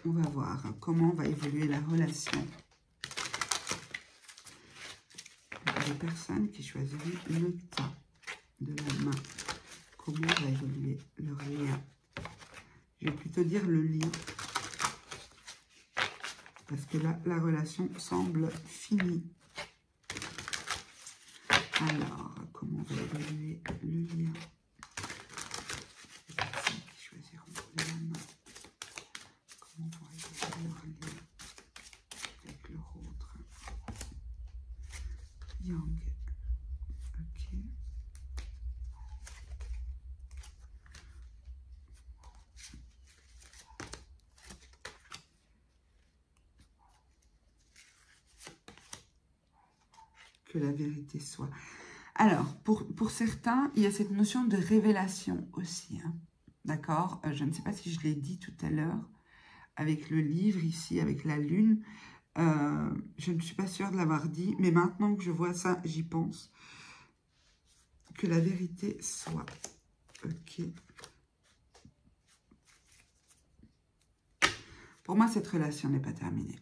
On va voir comment va évoluer la relation. Les personnes qui choisiront le tas de la main. Comment va évoluer leur lien? Je vais plutôt dire le lien. Parce que là, la relation semble finie. Alors, comment va évoluer le lien? Les personnes qui choisiront la main. Comment va évoluer leur lien avec leur autre? Yang. Ok. Que la vérité soit. Alors, pour certains, il y a cette notion de révélation aussi. Hein. D'accord? Je ne sais pas si je l'ai dit tout à l'heure, avec le livre ici, avec la lune. Je ne suis pas sûre de l'avoir dit, mais maintenant que je vois ça, j'y pense. Que la vérité soit. Ok. Pour moi, cette relation n'est pas terminée.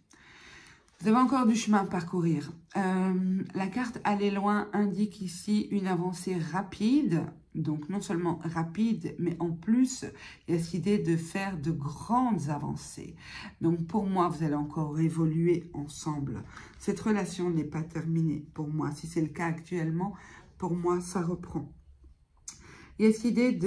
Vous avez encore du chemin à parcourir. La carte aller loin indique ici une avancée rapide. Donc, non seulement rapide, mais en plus, il y a cette idée de faire de grandes avancées. Donc, pour moi, vous allez encore évoluer ensemble. Cette relation n'est pas terminée pour moi. Si c'est le cas actuellement, pour moi, ça reprend. Il y a cette idée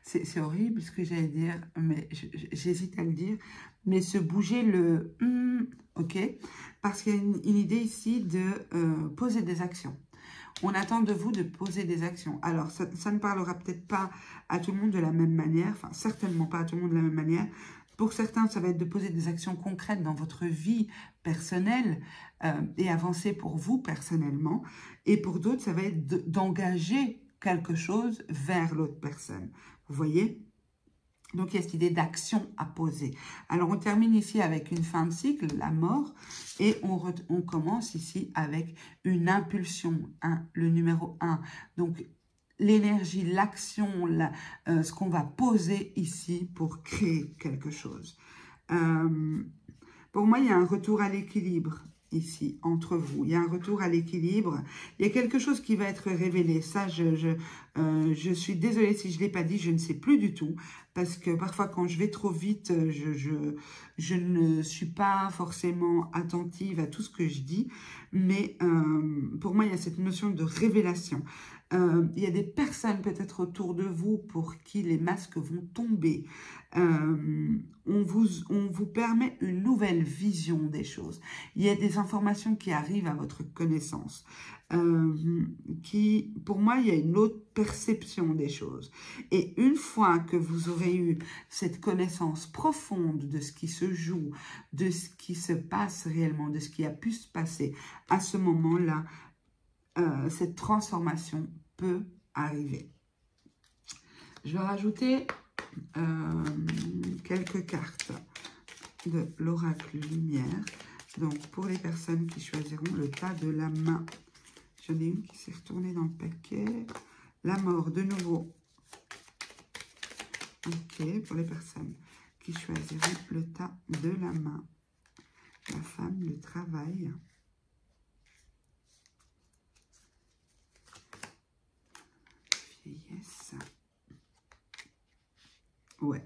C'est horrible ce que j'allais dire, mais j'hésite à le dire. Mais se bouger le ok, parce qu'il y a une idée ici de poser des actions. On attend de vous de poser des actions. Alors, ça ne parlera peut-être pas à tout le monde de la même manière, enfin, certainement pas à tout le monde de la même manière. Pour certains, ça va être de poser des actions concrètes dans votre vie personnelle et avancer pour vous personnellement. Et pour d'autres, ça va être d'engager quelque chose vers l'autre personne. Vous voyez? Donc, il y a cette idée d'action à poser. Alors, on termine ici avec une fin de cycle, la mort, et on commence ici avec une impulsion, le numéro 1. Donc, l'énergie, l'action, ce qu'on va poser ici pour créer quelque chose. Pour moi, il y a un retour à l'équilibre ici, entre vous. Il y a un retour à l'équilibre. Il y a quelque chose qui va être révélé. Ça, je suis désolée si je ne l'ai pas dit, je ne sais plus du tout. Parce que parfois, quand je vais trop vite, je ne suis pas forcément attentive à tout ce que je dis. Mais pour moi, il y a cette notion de révélation. Il y a des personnes peut-être autour de vous pour qui les masques vont tomber. On vous permet une nouvelle vision des choses. Il y a des informations qui arrivent à votre connaissance. Pour moi, il y a une autre perception des choses. Et une fois que vous aurez eu cette connaissance profonde de ce qui se joue, de ce qui se passe réellement, de ce qui a pu se passer, à ce moment-là, cette transformation peut arriver. Je vais rajouter quelques cartes de l'oracle lumière. Donc, pour les personnes qui choisiront le tas de la main, j'en ai une qui s'est retournée dans le paquet. La mort, de nouveau. Ok, pour les personnes qui choisiront le tas de la main. La femme, le travail. Vieillesse. Ouais.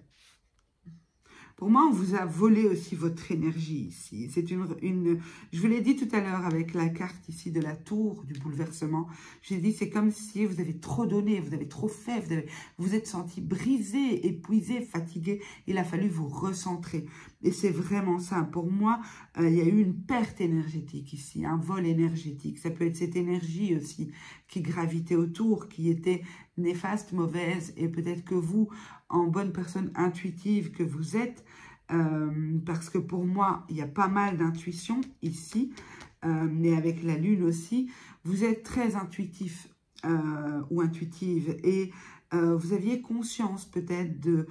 Pour moi, on vous a volé aussi votre énergie ici. C'est je vous l'ai dit tout à l'heure avec la carte ici de la tour du bouleversement. J'ai dit, c'est comme si vous avez trop donné, vous avez trop fait, vous êtes senti brisé, épuisé, fatigué. Il a fallu vous recentrer. Et c'est vraiment ça. Pour moi, il y a eu une perte énergétique ici, un vol énergétique. Ça peut être cette énergie aussi qui gravitait autour, qui était néfaste, mauvaise. Et peut-être que vous, en bonne personne intuitive que vous êtes, parce que pour moi, il y a pas mal d'intuition ici, mais avec la lune aussi, vous êtes très intuitif ou intuitive et vous aviez conscience peut-être de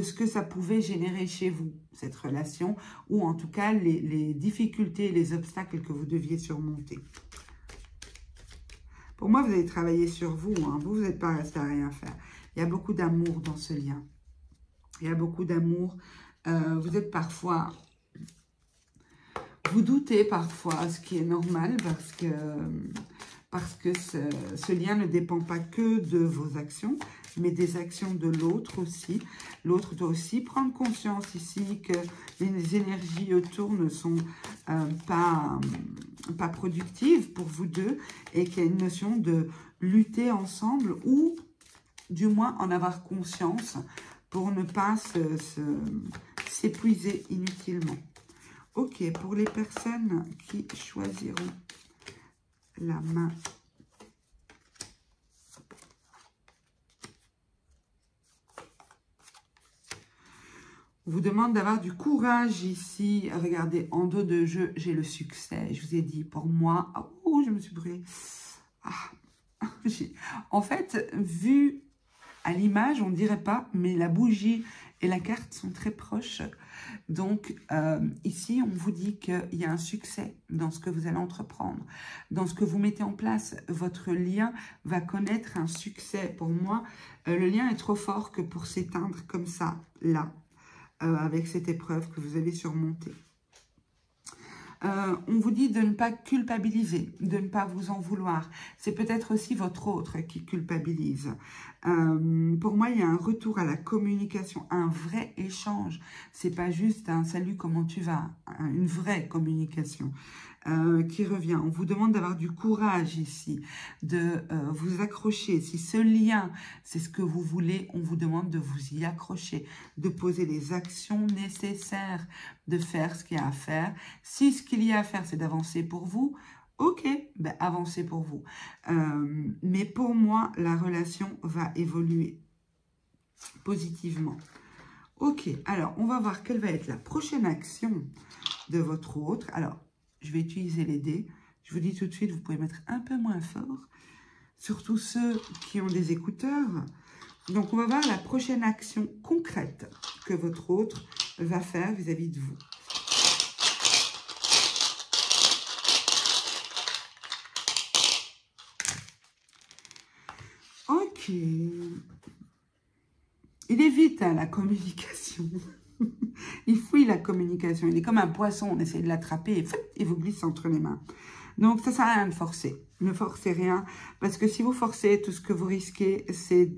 ce que ça pouvait générer chez vous, cette relation, ou en tout cas les difficultés, les obstacles que vous deviez surmonter. Pour moi, vous avez travaillé sur vous, hein. Vous n'êtes pas resté à rien faire. Il y a beaucoup d'amour dans ce lien. Il y a beaucoup d'amour. Vous êtes parfois... Vous doutez parfois, ce qui est normal, parce que parce que ce lien ne dépend pas que de vos actions, mais des actions de l'autre aussi. L'autre doit aussi prendre conscience ici que les énergies autour ne sont pas productives pour vous deux et qu'il y a une notion de lutter ensemble ou du moins en avoir conscience pour ne pas s'épuiser inutilement. Ok, pour les personnes qui choisiront la main. On vous demande d'avoir du courage ici. Regardez, en dos de jeu, j'ai le succès. Je vous ai dit, pour moi... Oh, je me suis brûlée. Ah, en fait, vu à l'image, on ne dirait pas, mais la bougie et la carte sont très proches. Donc, ici, on vous dit qu'il y a un succès dans ce que vous allez entreprendre. Dans ce que vous mettez en place, votre lien va connaître un succès. Pour moi, le lien est trop fort que pour s'éteindre comme ça, là. Avec cette épreuve que vous allez surmonter. On vous dit de ne pas culpabiliser, de ne pas vous en vouloir. C'est peut-être aussi votre autre qui culpabilise. Pour moi, il y a un retour à la communication, un vrai échange. C'est pas juste un « salut, comment tu vas ?» Une vraie communication qui revient. On vous demande d'avoir du courage ici, de vous accrocher. Si ce lien, c'est ce que vous voulez, on vous demande de vous y accrocher, de poser les actions nécessaires, de faire ce qu'il y a à faire. Si ce qu'il y a à faire, c'est d'avancer pour vous, ok, ben avancez pour vous. Mais pour moi, la relation va évoluer positivement. Ok, alors on va voir quelle va être la prochaine action de votre autre. Alors, je vais utiliser les dés. Je vous dis tout de suite, vous pouvez mettre un peu moins fort. Surtout ceux qui ont des écouteurs. Donc, on va voir la prochaine action concrète que votre autre va faire vis-à-vis de vous. Ok. Il évite la communication. Il fuit la communication. Il est comme un poisson. On essaie de l'attraper et il vous glisse entre les mains. Donc, ça ne sert à rien de forcer. Ne forcez rien. Parce que si vous forcez, tout ce que vous risquez, c'est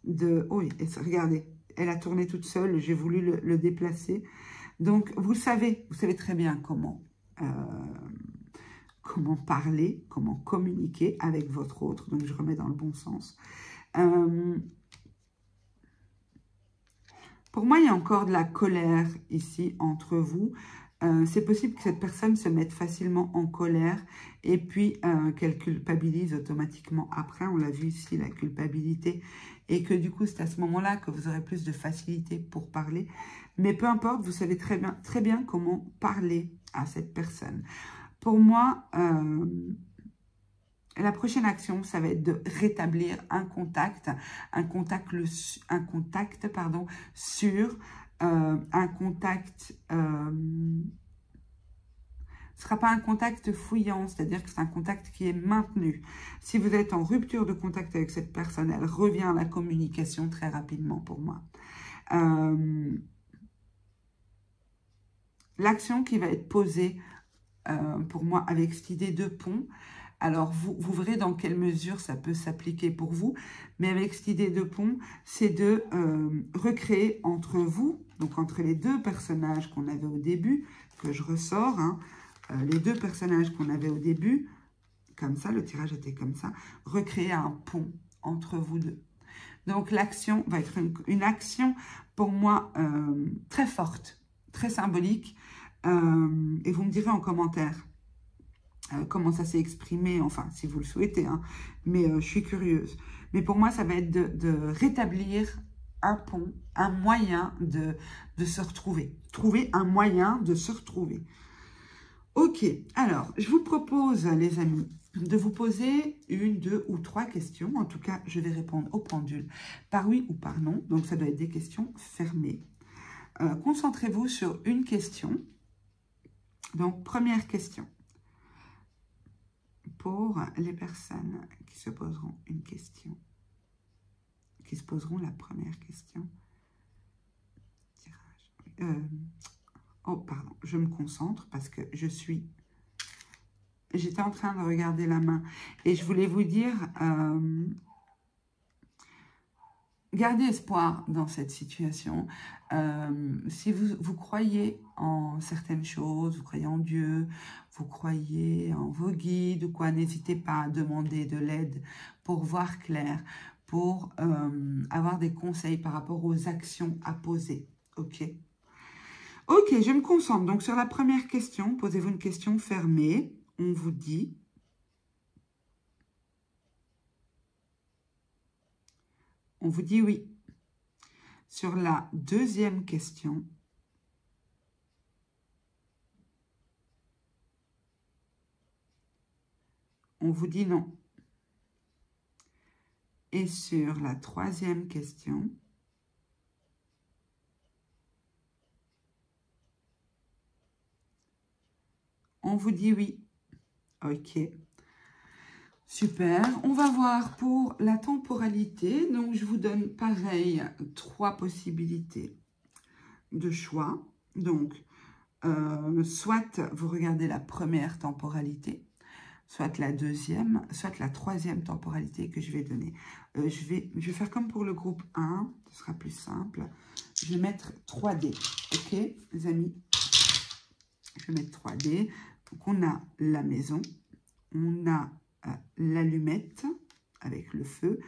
oui, regardez. Elle a tourné toute seule. J'ai voulu le déplacer. Donc, vous savez très bien comment parler, comment communiquer avec votre autre. Donc, je remets dans le bon sens. Pour moi, il y a encore de la colère ici entre vous. C'est possible que cette personne se mette facilement en colère et puis qu'elle culpabilise automatiquement après. On l'a vu ici, la culpabilité. Et que du coup, c'est à ce moment-là que vous aurez plus de facilité pour parler. Mais peu importe, vous savez très bien comment parler à cette personne. Pour moi... la prochaine action, ça va être de rétablir un contact sûr, un contact, ce ne sera pas un contact fouillant, c'est-à-dire que c'est un contact qui est maintenu. Si vous êtes en rupture de contact avec cette personne, elle revient à la communication très rapidement pour moi. L'action qui va être posée pour moi avec cette idée de pont, alors, vous verrez dans quelle mesure ça peut s'appliquer pour vous. Mais avec cette idée de pont, c'est de recréer entre vous, donc entre les deux personnages qu'on avait au début, que je ressors, hein, les deux personnages qu'on avait au début, comme ça, le tirage était comme ça, recréer un pont entre vous deux. Donc, l'action va être une action, pour moi, très forte, très symbolique. Et vous me direz en commentaire comment ça s'est exprimé, enfin, si vous le souhaitez, hein, mais je suis curieuse. Mais pour moi, ça va être de rétablir un pont, un moyen de se retrouver. Trouver un moyen de se retrouver. Ok, alors, je vous propose, les amis, de vous poser 1, 2 ou 3 questions. En tout cas, je vais répondre au pendule par oui ou par non. Donc, ça doit être des questions fermées. Concentrez-vous sur une question. Donc, première question. Pour les personnes qui se poseront une question, qui se poseront la première question. Tirage. Oh, pardon, je me concentre parce que je suis j'étais en train de regarder la main et je voulais vous dire, gardez espoir dans cette situation. Si vous croyez en certaines choses, vous croyez en Dieu, vous croyez en vos guides ou quoi, n'hésitez pas à demander de l'aide pour voir clair, pour avoir des conseils par rapport aux actions à poser. Ok? Ok, je me concentre. Donc, sur la première question, posez-vous une question fermée. On vous dit... On vous dit oui. Sur la deuxième question, on vous dit non. Et sur la troisième question, on vous dit oui. Ok. Super. On va voir pour la temporalité. Donc, je vous donne pareil 3 possibilités de choix. Donc, soit vous regardez la première temporalité, soit la deuxième, soit la troisième temporalité que je vais donner. Je vais faire comme pour le groupe 1, ce sera plus simple. Je vais mettre 3D, ok les amis? Je vais mettre 3D. Donc on a la maison, on a l'allumette avec le feu,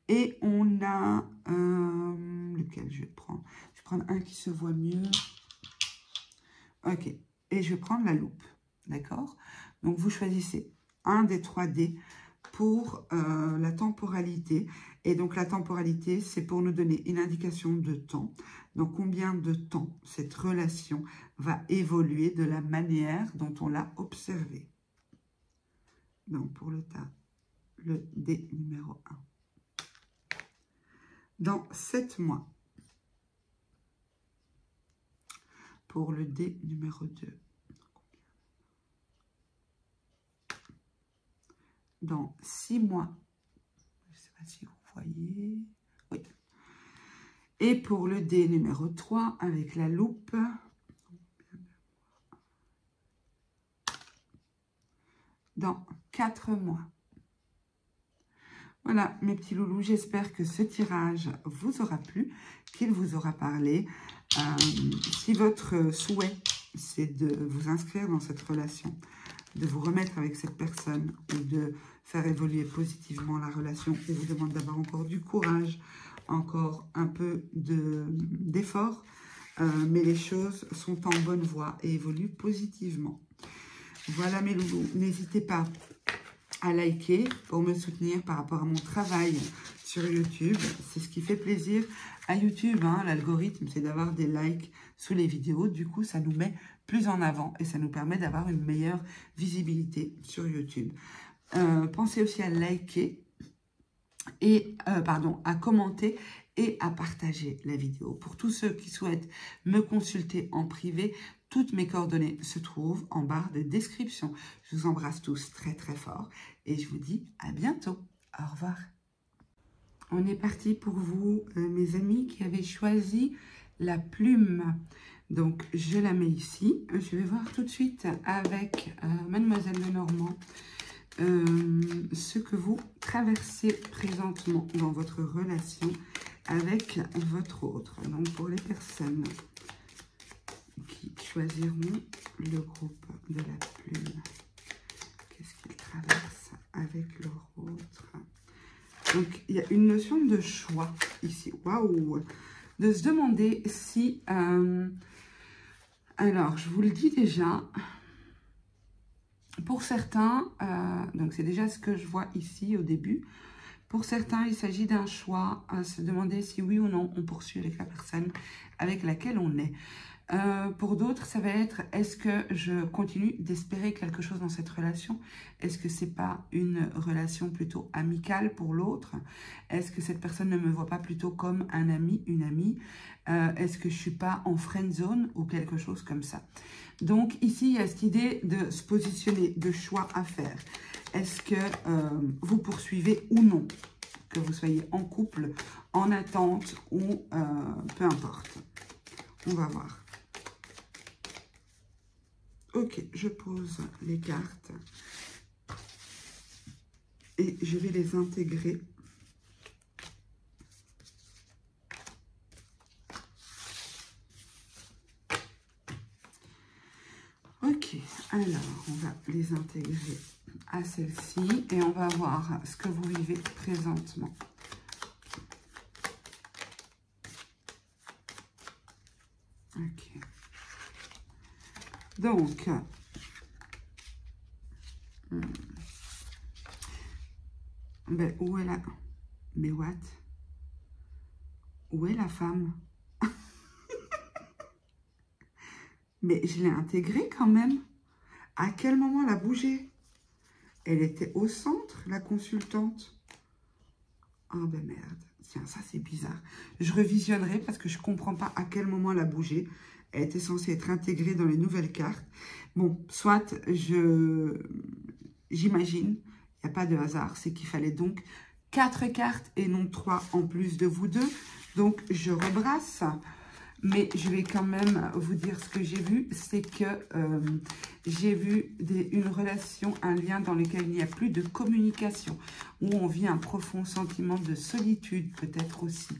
et on a, lequel je vais prendre? Je vais prendre un qui se voit mieux. Ok, et je vais prendre la loupe, d'accord? Donc vous choisissez un des 3D pour la temporalité. Et donc la temporalité, c'est pour nous donner une indication de temps. Donc combien de temps cette relation va évoluer de la manière dont on l'a observée. Donc pour le D numéro 1. Dans 7 mois. Pour le D numéro 2. Dans 6 mois. Je ne sais pas si vous voyez. Oui. Et pour le D numéro 3, avec la loupe. Dans 4 mois. Voilà, mes petits loulous, j'espère que ce tirage vous aura plu, qu'il vous aura parlé. Si votre souhait, c'est de vous inscrire dans cette relation, de vous remettre avec cette personne ou de faire évoluer positivement la relation, on vous demande d'avoir encore du courage, encore un peu d'effort, mais les choses sont en bonne voie et évoluent positivement. Voilà mes loulous, n'hésitez pas à liker pour me soutenir par rapport à mon travail sur YouTube. C'est ce qui fait plaisir à YouTube, hein, l'algorithme, c'est d'avoir des likes sous les vidéos. Du coup, ça nous met plus en avant et ça nous permet d'avoir une meilleure visibilité sur YouTube. Pensez aussi à liker et, à commenter et à partager la vidéo. Pour tous ceux qui souhaitent me consulter en privé, toutes mes coordonnées se trouvent en barre de description. Je vous embrasse tous très très fort et je vous dis à bientôt. Au revoir. On est parti pour vous, mes amis qui avaient choisi la plume. Donc, je la mets ici. Je vais voir tout de suite avec Mademoiselle Lenormand ce que vous traversez présentement dans votre relation avec votre autre. Donc, pour les personnes qui choisiront le groupe de la plume, qu'est-ce qu'ils traversent avec leur autre? Donc, il y a une notion de choix ici. Waouh! De se demander si... alors, je vous le dis déjà, pour certains, donc c'est déjà ce que je vois ici au début, pour certains, il s'agit d'un choix à se demander si oui ou non on poursuit avec la personne avec laquelle on est. Pour d'autres, ça va être, est-ce que je continue d'espérer quelque chose dans cette relation? Est-ce que c'est pas une relation plutôt amicale pour l'autre? Est-ce que cette personne ne me voit pas plutôt comme un ami, une amie? Est-ce que je suis pas en friend zone ou quelque chose comme ça? Donc ici, il y a cette idée de se positionner, de choix à faire. Est-ce que vous poursuivez ou non? Que vous soyez en couple, en attente ou peu importe. On va voir. Ok, je pose les cartes et je vais les intégrer. Ok, alors on va les intégrer à celle-ci et on va voir ce que vous vivez présentement. Ok. Donc, ben, où est la... Mais what? Où est la femme? Mais je l'ai intégrée quand même. À quel moment elle a bougé? Elle était au centre, la consultante. Oh ben merde. Tiens, ça c'est bizarre. Je revisionnerai parce que je ne comprends pas à quel moment elle a bougé. Elle était censée être intégrée dans les nouvelles cartes. Bon, soit j'imagine, il n'y a pas de hasard, c'est qu'il fallait donc 4 cartes et non 3 en plus de vous deux. Donc je rebrasse. Mais je vais quand même vous dire ce que j'ai vu, c'est que j'ai vu une relation, un lien dans lequel il n'y a plus de communication, où on vit un profond sentiment de solitude peut-être aussi.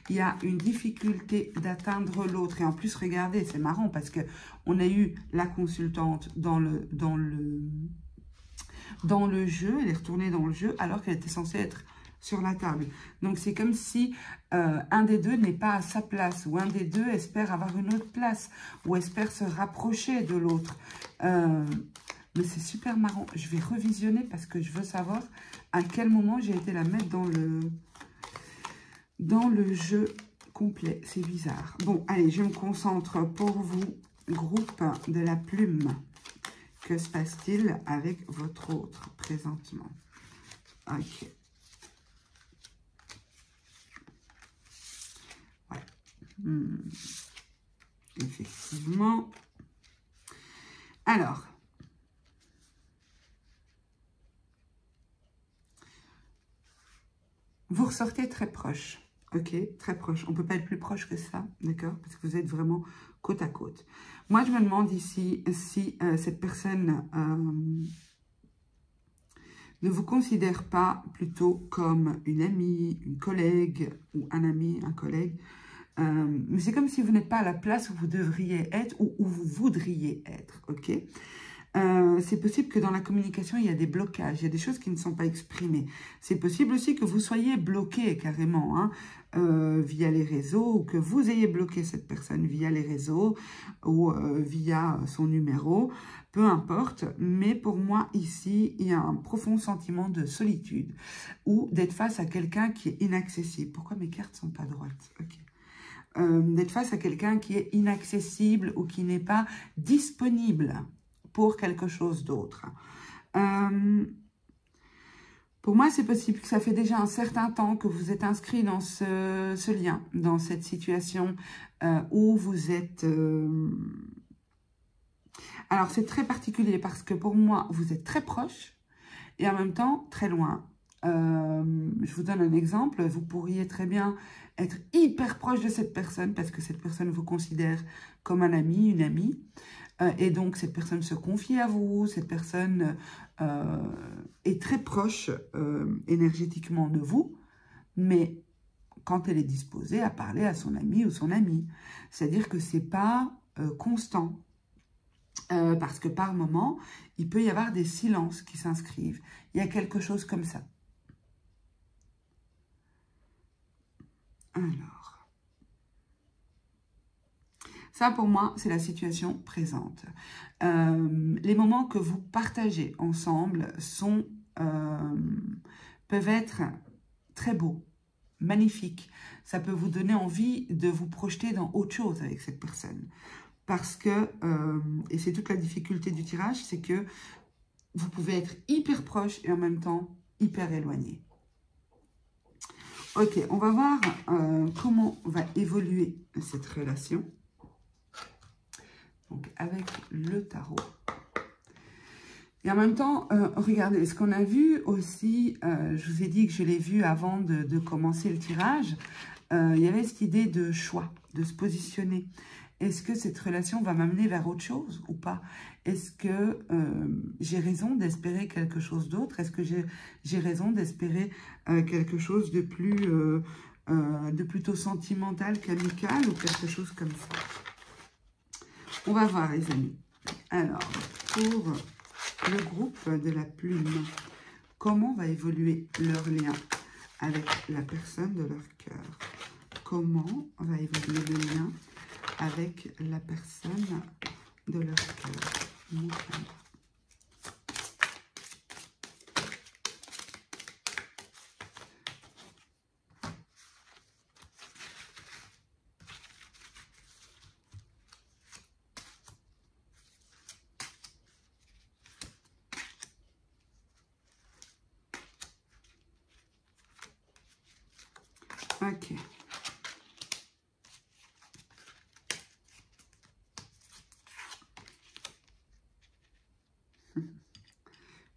Il y a une difficulté d'atteindre l'autre. Et en plus, regardez, c'est marrant parce qu'on a eu la consultante dans le jeu, elle est retournée dans le jeu alors qu'elle était censée être sur la table. Donc, c'est comme si un des deux n'est pas à sa place ou un des deux espère avoir une autre place ou espère se rapprocher de l'autre. Mais c'est super marrant. Je vais revisionner parce que je veux savoir à quel moment j'ai été la mettre dans le jeu complet. C'est bizarre. Bon, allez, je me concentre pour vous, groupe de la plume. Que se passe-t-il avec votre autre présentement? Ok. Effectivement. Alors, vous ressortez très proche, ok? Très proche. On ne peut pas être plus proche que ça, d'accord? Parce que vous êtes vraiment côte à côte. Moi, je me demande ici si cette personne ne vous considère pas plutôt comme une amie, une collègue, ou un ami, un collègue. Mais c'est comme si vous n'êtes pas à la place où vous devriez être ou où vous voudriez être, ok? C'est possible que dans la communication, il y a des blocages, il y a des choses qui ne sont pas exprimées. C'est possible aussi que vous soyez bloqué carrément hein, via les réseaux ou que vous ayez bloqué cette personne via les réseaux ou via son numéro, peu importe. Mais pour moi, ici, il y a un profond sentiment de solitude ou d'être face à quelqu'un qui est inaccessible. Pourquoi mes cartes ne sont pas droites? Ok. D'être face à quelqu'un qui est inaccessible ou qui n'est pas disponible pour quelque chose d'autre. Pour moi, c'est possible que ça fait déjà un certain temps que vous êtes inscrit dans ce lien, dans cette situation où vous êtes... Alors, c'est très particulier parce que pour moi, vous êtes très proche et en même temps très loin. Je vous donne un exemple. Vous pourriez très bien être hyper proche de cette personne parce que cette personne vous considère comme un ami, une amie. Et donc, cette personne se confie à vous. Cette personne est très proche énergétiquement de vous. Mais quand elle est disposée à parler à son ami ou son amie. C'est-à-dire que ce n'est pas constant. Parce que par moment, il peut y avoir des silences qui s'inscrivent. Il y a quelque chose comme ça. Alors, ça pour moi, c'est la situation présente. Les moments que vous partagez ensemble peuvent être très beaux, magnifiques. Ça peut vous donner envie de vous projeter dans autre chose avec cette personne. Parce que, et c'est toute la difficulté du tirage, c'est que vous pouvez être hyper proche et en même temps hyper éloigné. Ok, on va voir comment va évoluer cette relation. Donc, avec le tarot. Et en même temps, regardez, ce qu'on a vu aussi, je vous ai dit que je l'ai vu avant de commencer le tirage, il y avait cette idée de choix, de se positionner. Est-ce que cette relation va m'amener vers autre chose ou pas? Est-ce que j'ai raison d'espérer quelque chose d'autre? Est-ce que j'ai raison d'espérer quelque chose de plutôt sentimental qu'amical ou quelque chose comme ça? On va voir, les amis. Alors, pour le groupe de la plume, comment va évoluer leur lien avec la personne de leur cœur? Comment va évoluer le lien avec la personne de leur cœur? Mon cœur. Ok.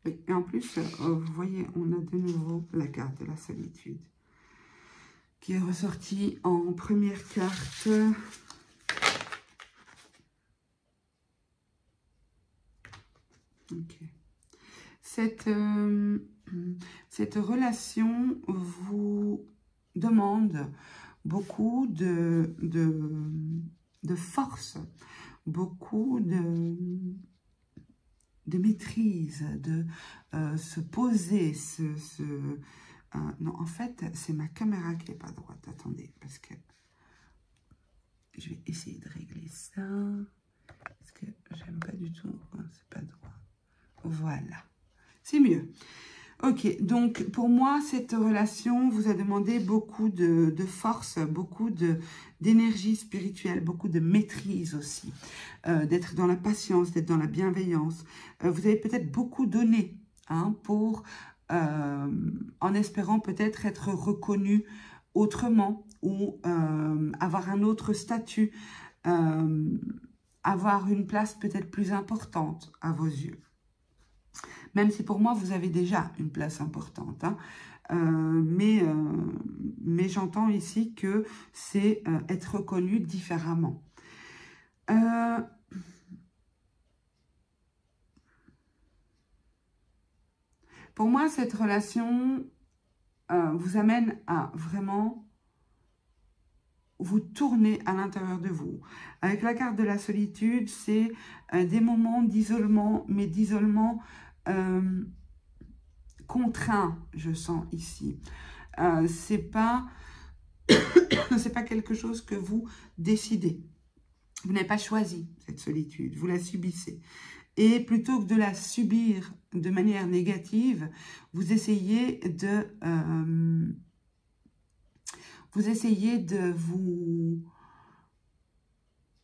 Oui, et en plus, vous voyez, on a de nouveau la carte de la solitude qui est ressortie en première carte. Ok. Cette relation vous demande beaucoup de force, beaucoup de maîtrise, de se poser, non, en fait, c'est ma caméra qui n'est pas droite. Attendez, parce que je vais essayer de régler ça. Parce que j'aime pas du tout quand c'est pas droit. Voilà, c'est mieux. Ok, donc pour moi, cette relation vous a demandé beaucoup de force, beaucoup d'énergie spirituelle, beaucoup de maîtrise aussi, d'être dans la patience, d'être dans la bienveillance. Vous avez peut-être beaucoup donné hein, en espérant peut-être être reconnu autrement ou avoir un autre statut, avoir une place peut-être plus importante à vos yeux. Même si pour moi, vous avez déjà une place importante. Hein. Mais j'entends ici que c'est être reconnu différemment. Pour moi, cette relation vous amène à vraiment vous tourner à l'intérieur de vous. Avec la carte de la solitude, c'est des moments d'isolement, mais d'isolement contraint, je sens ici. C'est pas quelque chose que vous décidez. Vous n'avez pas choisi cette solitude, vous la subissez. Et plutôt que de la subir de manière négative, vous essayez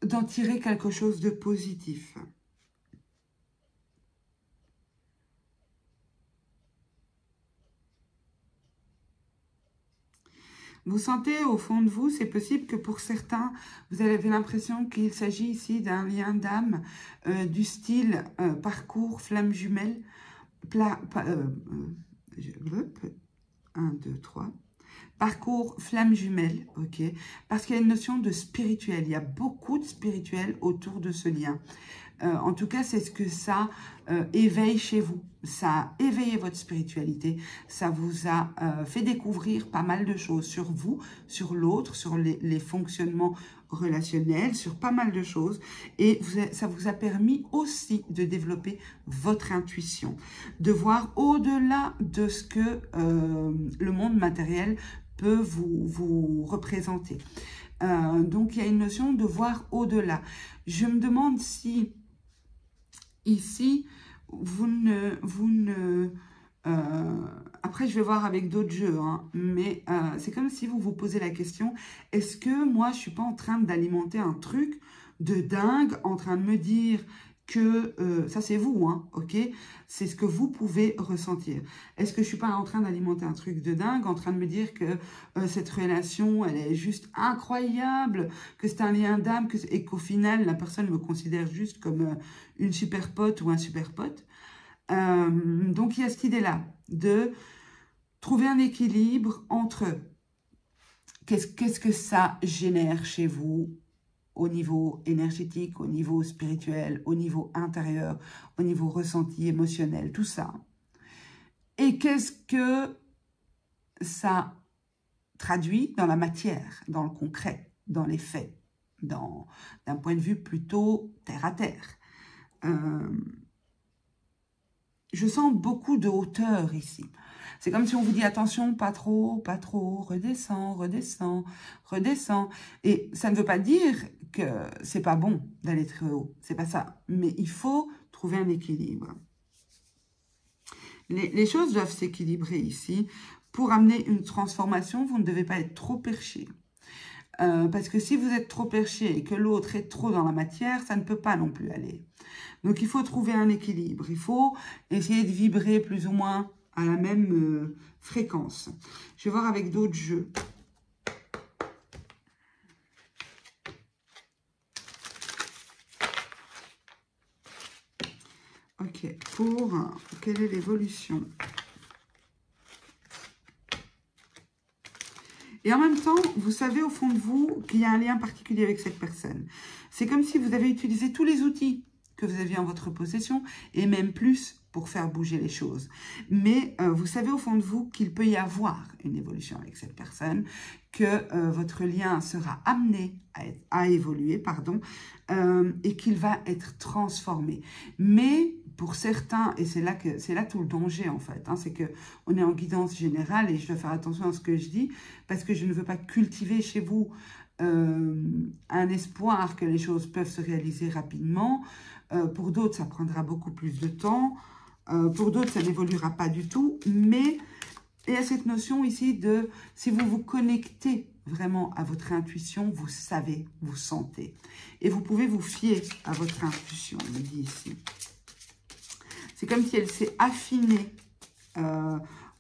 d'en tirer quelque chose de positif. Vous sentez au fond de vous, c'est possible que pour certains, vous avez l'impression qu'il s'agit ici d'un lien d'âme du style parcours flamme jumelle. 1, 2, 3. Parcours flamme jumelle, ok. Parce qu'il y a une notion de spirituel. Il y a beaucoup de spirituel autour de ce lien. En tout cas, c'est ce que ça éveille chez vous. Ça a éveillé votre spiritualité. Ça vous a fait découvrir pas mal de choses sur vous, sur l'autre, sur les fonctionnements relationnels, sur pas mal de choses. Et ça vous a permis aussi de développer votre intuition, de voir au-delà de ce que le monde matériel peut vous représenter. Donc, il y a une notion de voir au-delà. Je me demande si ici, après, je vais voir avec d'autres jeux, hein, mais c'est comme si vous vous posez la question, est-ce que moi, je ne suis pas en train d'alimenter un truc de dingue, en train de me dire que, ça c'est vous, hein, ok? C'est ce que vous pouvez ressentir. Est-ce que je ne suis pas en train d'alimenter un truc de dingue, en train de me dire que cette relation, elle est juste incroyable, que c'est un lien d'âme, et qu'au final, la personne me considère juste comme une super pote ou un super pote? Donc, il y a cette idée-là de trouver un équilibre entre qu'est-ce que ça génère chez vous au niveau énergétique, au niveau spirituel, au niveau intérieur, au niveau ressenti, émotionnel, tout ça. Et qu'est-ce que ça traduit dans la matière, dans le concret, dans les faits, d'un point de vue plutôt terre à terre. Je sens beaucoup de hauteur ici. C'est comme si on vous dit attention, pas trop, redescends, redescends, redescends. Et ça ne veut pas dire que c'est pas bon d'aller très haut, c'est pas ça. Mais il faut trouver un équilibre. Les choses doivent s'équilibrer ici. Pour amener une transformation, vous ne devez pas être trop perché. Parce que si vous êtes trop perché et que l'autre est trop dans la matière, ça ne peut pas non plus aller. Donc, il faut trouver un équilibre. Il faut essayer de vibrer plus ou moins à la même fréquence. Je vais voir avec d'autres jeux. Ok, quelle est l'évolution? Et en même temps, vous savez au fond de vous qu'il y a un lien particulier avec cette personne. C'est comme si vous avez utilisé tous les outils que vous aviez en votre possession, et même plus pour faire bouger les choses. Mais vous savez au fond de vous qu'il peut y avoir une évolution avec cette personne, que votre lien sera amené à évoluer, et qu'il va être transformé. Mais pour certains, et c'est là tout le danger en fait, c'est qu'on est en guidance générale et je dois faire attention à ce que je dis, parce que je ne veux pas cultiver chez vous un espoir que les choses peuvent se réaliser rapidement. Pour d'autres, ça prendra beaucoup plus de temps. Pour d'autres, ça n'évoluera pas du tout. Mais il y a cette notion ici de, si vous vous connectez vraiment à votre intuition, vous savez, vous sentez. Et vous pouvez vous fier à votre intuition, on me dit ici. C'est comme si elle s'est affinée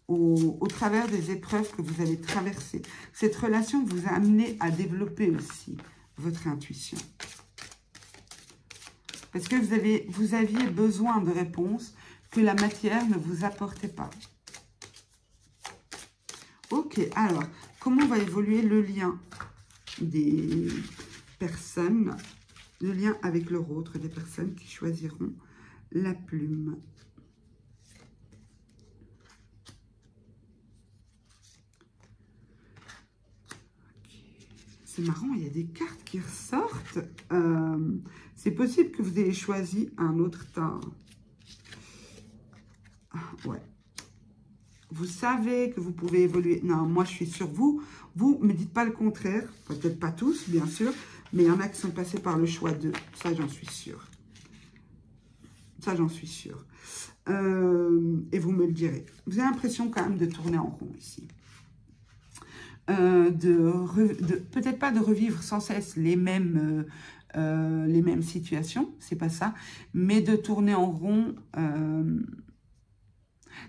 au travers des épreuves que vous avez traversées. Cette relation vous a amené à développer aussi votre intuition. Parce que vous aviez besoin de réponses que la matière ne vous apportait pas. Ok, alors, comment va évoluer le lien des personnes, le lien avec leur autre, des personnes qui choisiront la plume? C'est marrant, il y a des cartes qui ressortent. C'est possible que vous ayez choisi un autre tas. Ah, ouais. Vous savez que vous pouvez évoluer. Non, moi, je suis sûre. Vous me dites pas le contraire. Peut-être pas tous, bien sûr. Mais il y en a qui sont passés par le choix d'eux. Ça, j'en suis sûre. Ça, j'en suis sûre. Et vous me le direz. Vous avez l'impression quand même de tourner en rond ici. Peut-être pas de revivre sans cesse les mêmes situations, c'est pas ça, mais de tourner en rond,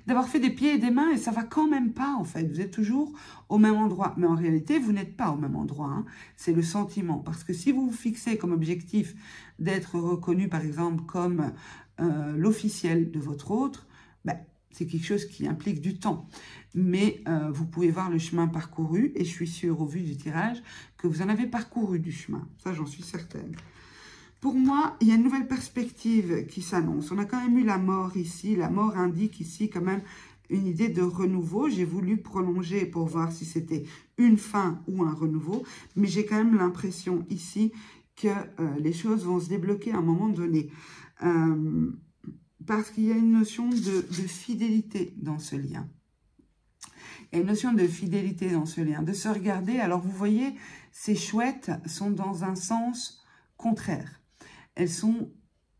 d'avoir fait des pieds et des mains et ça va quand même pas en fait, vous êtes toujours au même endroit, mais en réalité vous n'êtes pas au même endroit, c'est le sentiment, parce que si vous vous fixez comme objectif d'être reconnu par exemple comme l'officiel de votre autre, c'est quelque chose qui implique du temps. Mais vous pouvez voir le chemin parcouru, et je suis sûre, au vu du tirage, que vous en avez parcouru du chemin. Ça, j'en suis certaine. Pour moi, il y a une nouvelle perspective qui s'annonce. On a quand même eu la mort ici. La mort indique ici quand même une idée de renouveau. J'ai voulu prolonger pour voir si c'était une fin ou un renouveau. Mais j'ai quand même l'impression ici que les choses vont se débloquer à un moment donné. Parce qu'il y a une notion de fidélité dans ce lien. Il y a une notion de fidélité dans ce lien, de se regarder. Alors, vous voyez, ces chouettes sont dans un sens contraire. Elles sont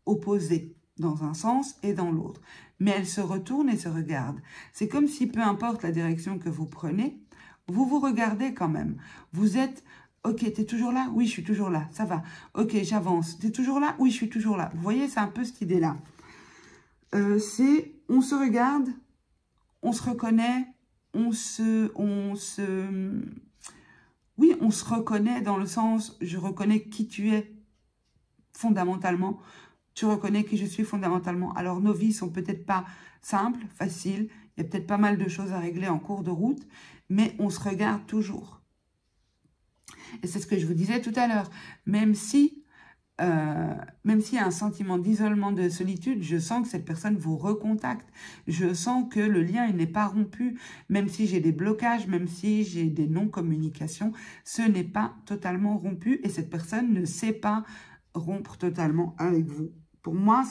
opposées dans un sens et dans l'autre. Mais elles se retournent et se regardent. C'est comme si, peu importe la direction que vous prenez, vous vous regardez quand même. Vous êtes... Ok, t'es toujours là? Oui, je suis toujours là. Ça va. Ok, j'avance. T'es toujours là? Oui, je suis toujours là. Vous voyez, c'est un peu cette idée-là. On se regarde, on se reconnaît, on se reconnaît dans le sens, je reconnais qui tu es fondamentalement, tu reconnais qui je suis fondamentalement. Alors nos vies sont peut-être pas simples, faciles, il y a peut-être pas mal de choses à régler en cours de route, mais on se regarde toujours. Et c'est ce que je vous disais tout à l'heure. Même s'il y a un sentiment d'isolement, de solitude, je sens que cette personne vous recontacte. Je sens que le lien, il n'est pas rompu. Même si j'ai des blocages, même si j'ai des non-communications, ce n'est pas totalement rompu. Et cette personne ne sait pas rompre totalement avec vous. Pour moi,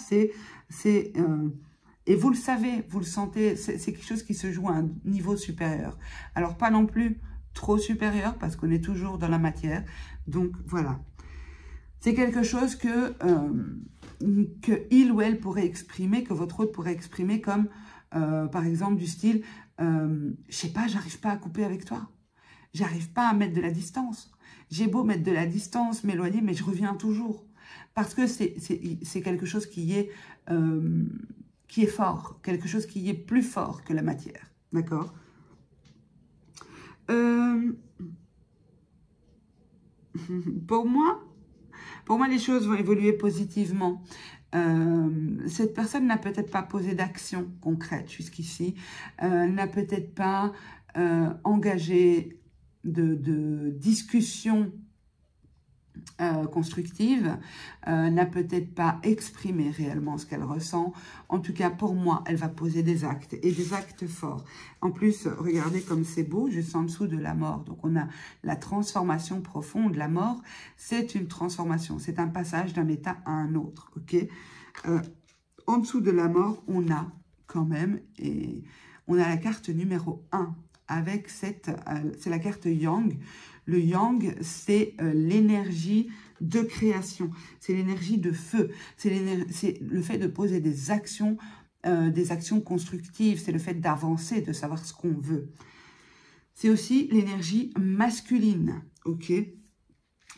et vous le savez, vous le sentez, c'est quelque chose qui se joue à un niveau supérieur. Alors, pas non plus trop supérieur, parce qu'on est toujours dans la matière. Donc, voilà. C'est quelque chose que il ou elle pourrait exprimer, que votre autre pourrait exprimer comme, par exemple, du style, je sais pas, j'arrive pas à couper avec toi. J'arrive pas à mettre de la distance. J'ai beau mettre de la distance, m'éloigner, mais je reviens toujours. Parce que c'est quelque chose qui est fort, quelque chose qui est plus fort que la matière. D'accord ? Pour moi, les choses vont évoluer positivement. Cette personne n'a peut-être pas posé d'action concrète jusqu'ici, n'a peut-être pas engagé de discussion constructive, n'a peut-être pas exprimé réellement ce qu'elle ressent. En tout cas, pour moi, elle va poser des actes, et des actes forts. En plus, regardez comme c'est beau, juste en dessous de la mort. Donc, on a la transformation profonde. La mort, c'est une transformation. C'est un passage d'un état à un autre. Ok. En dessous de la mort, on a quand même, et on a la carte numéro 1, avec c'est la carte Yang. Le Yang, c'est l'énergie de création, c'est l'énergie de feu, c'est le fait de poser des actions constructives, c'est le fait d'avancer, de savoir ce qu'on veut. C'est aussi l'énergie masculine, ok?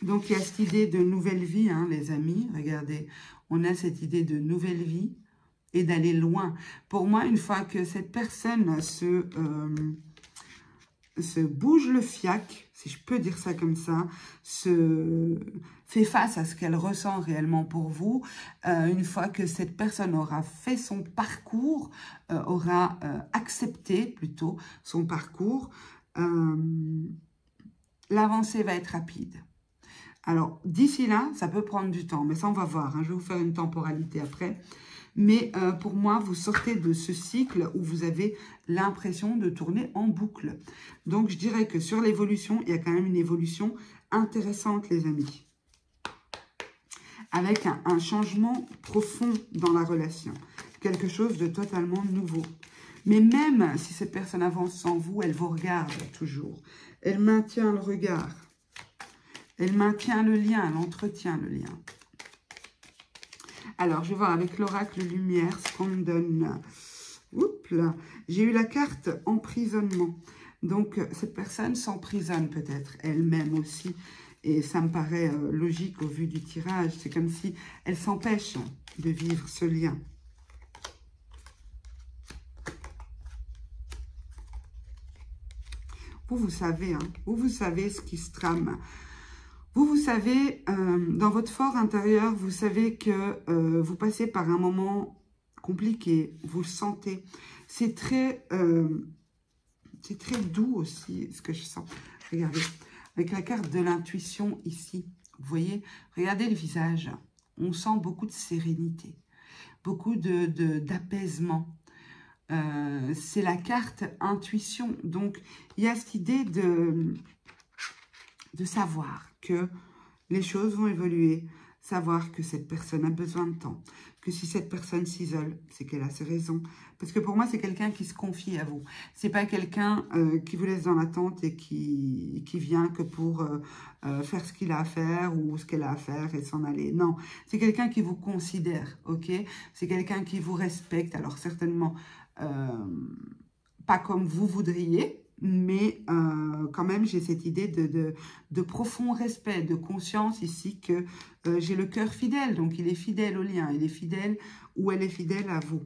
Donc, il y a cette idée de nouvelle vie, hein, les amis, regardez, on a cette idée de nouvelle vie et d'aller loin. Pour moi, une fois que cette personne se bouge le fiac, si je peux dire ça comme ça, se fait face à ce qu'elle ressent réellement pour vous, une fois que cette personne aura fait son parcours, aura accepté plutôt son parcours, l'avancée va être rapide. Alors, d'ici là, ça peut prendre du temps, mais ça, on va voir, hein, je vais vous faire une temporalité après. Mais pour moi, vous sortez de ce cycle où vous avez l'impression de tourner en boucle. Donc, je dirais que sur l'évolution, il y a quand même une évolution intéressante, les amis. Avec un changement profond dans la relation. Quelque chose de totalement nouveau. Mais même si cette personne avance sans vous, elle vous regarde toujours. Elle maintient le regard. Elle maintient le lien, elle entretient le lien. Alors, je vais voir avec l'oracle lumière ce qu'on me donne. Oups là, j'ai eu la carte emprisonnement. Donc, cette personne s'emprisonne peut-être elle-même aussi. Et ça me paraît logique au vu du tirage. C'est comme si elle s'empêche de vivre ce lien. Vous savez, hein, vous savez ce qui se trame. Vous savez, dans votre fort intérieur, vous savez que vous passez par un moment compliqué, vous le sentez. C'est très doux aussi, ce que je sens. Regardez, avec la carte de l'intuition ici, vous voyez, regardez le visage. On sent beaucoup de sérénité, beaucoup d'apaisement. C'est la carte intuition. Donc, il y a cette idée de savoir que les choses vont évoluer, savoir que cette personne a besoin de temps, que si cette personne s'isole, c'est qu'elle a ses raisons. Parce que pour moi, c'est quelqu'un qui se confie à vous. C'est pas quelqu'un qui vous laisse dans l'attente et qui vient que pour faire ce qu'il a à faire ou ce qu'elle a à faire et s'en aller. Non, c'est quelqu'un qui vous considère, ok? C'est quelqu'un qui vous respecte. Alors certainement, pas comme vous voudriez, mais quand même, j'ai cette idée de profond respect, de conscience ici que j'ai le cœur fidèle. Donc, il est fidèle au lien, il est fidèle ou elle est fidèle à vous,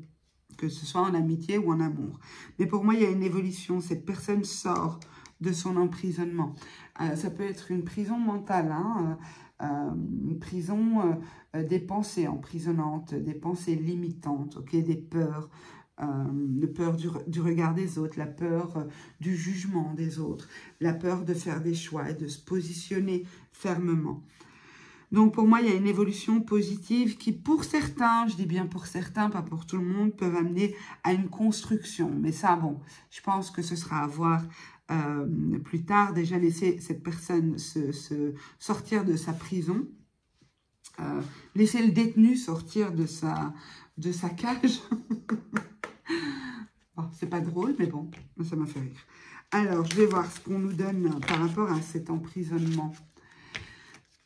que ce soit en amitié ou en amour. Mais pour moi, il y a une évolution. Cette personne sort de son emprisonnement. Ça peut être une prison mentale, hein, une prison des pensées emprisonnantes, des pensées limitantes, ok, des peurs, la peur du regard des autres, la peur du jugement des autres, la peur de faire des choix et de se positionner fermement. Donc, pour moi, il y a une évolution positive qui, pour certains, je dis bien pour certains, pas pour tout le monde, peuvent amener à une construction. Mais ça, bon, je pense que ce sera à voir plus tard. Déjà, laisser cette personne sortir de sa prison. Laisser le détenu sortir de sa cage. Bon, c'est pas drôle, mais bon, ça m'a fait rire. Alors, je vais voir ce qu'on nous donne par rapport à cet emprisonnement.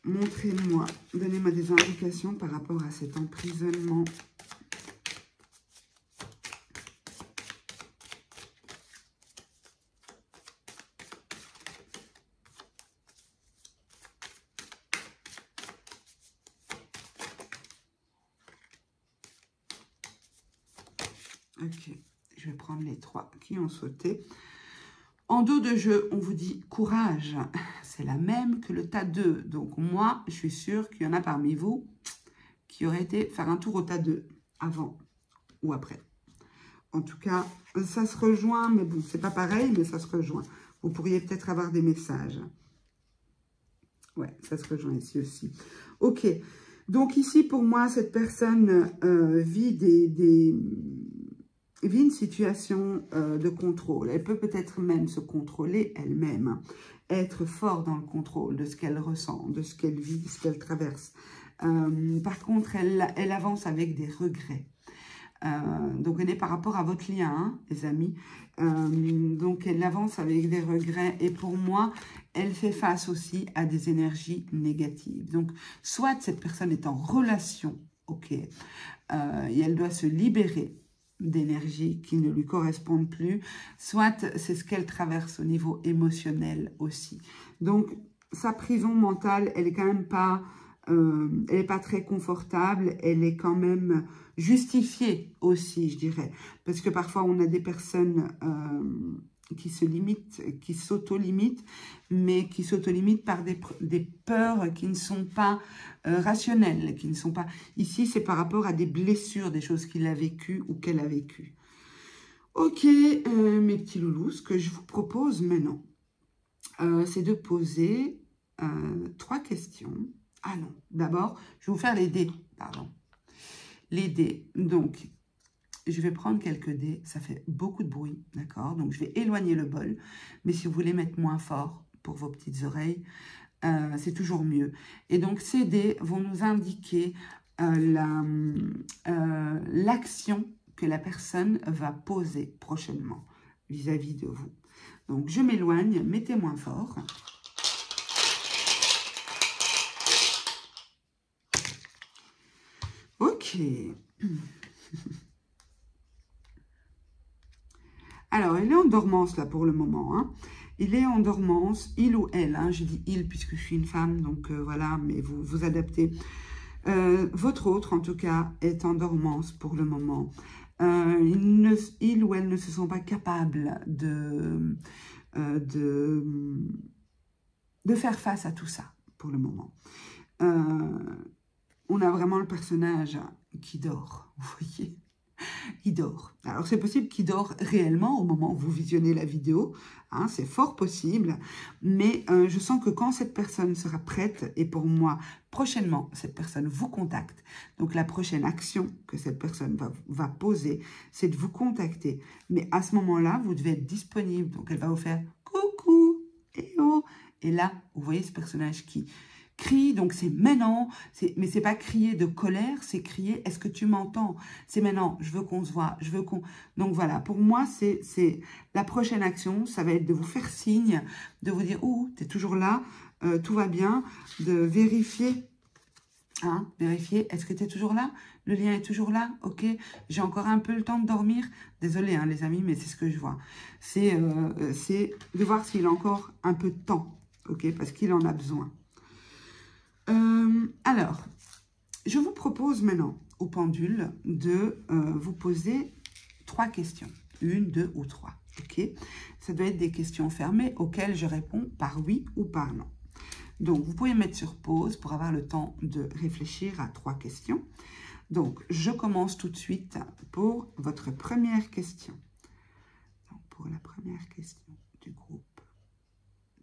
Montrez-moi, donnez-moi des indications par rapport à cet emprisonnement. Ok, je vais prendre les 3 qui ont sauté. En dos de jeu, on vous dit courage. C'est la même que le tas 2. Donc moi, je suis sûre qu'il y en a parmi vous qui auraient été faire un tour au tas 2 avant ou après. En tout cas, ça se rejoint, mais bon, c'est pas pareil, mais ça se rejoint. Vous pourriez peut-être avoir des messages. Ouais, ça se rejoint ici aussi. Ok, donc ici, pour moi, cette personne vit vit une situation de contrôle. Elle peut peut-être même se contrôler elle-même, être fort dans le contrôle de ce qu'elle ressent, de ce qu'elle vit, de ce qu'elle traverse. Par contre, elle avance avec des regrets. Donc, on est par rapport à votre lien, hein, les amis. Donc, elle avance avec des regrets. Et pour moi, elle fait face aussi à des énergies négatives. Donc, soit cette personne est en relation, ok, et elle doit se libérer d'énergie qui ne lui correspondent plus, soit c'est ce qu'elle traverse au niveau émotionnel aussi. Donc, sa prison mentale, elle est quand même pas, elle n'est pas très confortable, elle est quand même justifiée aussi, je dirais. Parce que parfois, on a des personnes qui se limitent, qui s'auto-limitent, mais qui s'auto-limitent par des peurs qui ne sont pas rationnelles, qui ne sont pas... Ici, c'est par rapport à des blessures, des choses qu'il a vécues ou qu'elle a vécues. Ok, mes petits loulous, ce que je vous propose maintenant, c'est de poser 3 questions. Ah non, d'abord, je vais vous faire les dés, pardon. Les dés, donc... Je vais prendre quelques dés, ça fait beaucoup de bruit, d'accord? Donc, je vais éloigner le bol. Mais si vous voulez mettre moins fort pour vos petites oreilles, c'est toujours mieux. Et donc, ces dés vont nous indiquer l'action que la personne va poser prochainement vis-à-vis de vous. Donc, je m'éloigne, mettez moins fort. Ok. Alors, il est en dormance, là, pour le moment. Hein. Il est en dormance, il ou elle. Hein, je dis il, puisque je suis une femme, donc voilà, mais vous vous adaptez. Votre autre, en tout cas, est en dormance pour le moment. Il ou elle ne se sent pas capable de faire face à tout ça, pour le moment. On a vraiment le personnage qui dort, vous voyez. Il dort. Alors, c'est possible qu'il dort réellement au moment où vous visionnez la vidéo. Hein, c'est fort possible. Mais je sens que quand cette personne sera prête, et pour moi, prochainement, cette personne vous contacte. Donc, la prochaine action que cette personne va poser, c'est de vous contacter. Mais à ce moment-là, vous devez être disponible. Donc, elle va vous faire « Coucou !» et « Oh !» Et là, vous voyez ce personnage qui... crie, donc c'est maintenant, mais c'est pas crier de colère, c'est crier, est-ce que tu m'entends? C'est maintenant, je veux qu'on se voit, je veux qu'on... Donc voilà, pour moi, c'est la prochaine action, ça va être de vous faire signe, de vous dire, oh, tu es toujours là, tout va bien, de vérifier, hein, vérifier, est-ce que tu es toujours là? Le lien est toujours là? Ok, j'ai encore un peu le temps de dormir. Désolée, hein, les amis, mais c'est ce que je vois. C'est de voir s'il a encore un peu de temps, ok, parce qu'il en a besoin. Alors, je vous propose maintenant au pendule de vous poser 3 questions. 1, 2 ou 3. Ok? Ça doit être des questions fermées auxquelles je réponds par oui ou par non. Donc, vous pouvez mettre sur pause pour avoir le temps de réfléchir à 3 questions. Donc, je commence tout de suite pour votre première question. Donc, pour la première question du groupe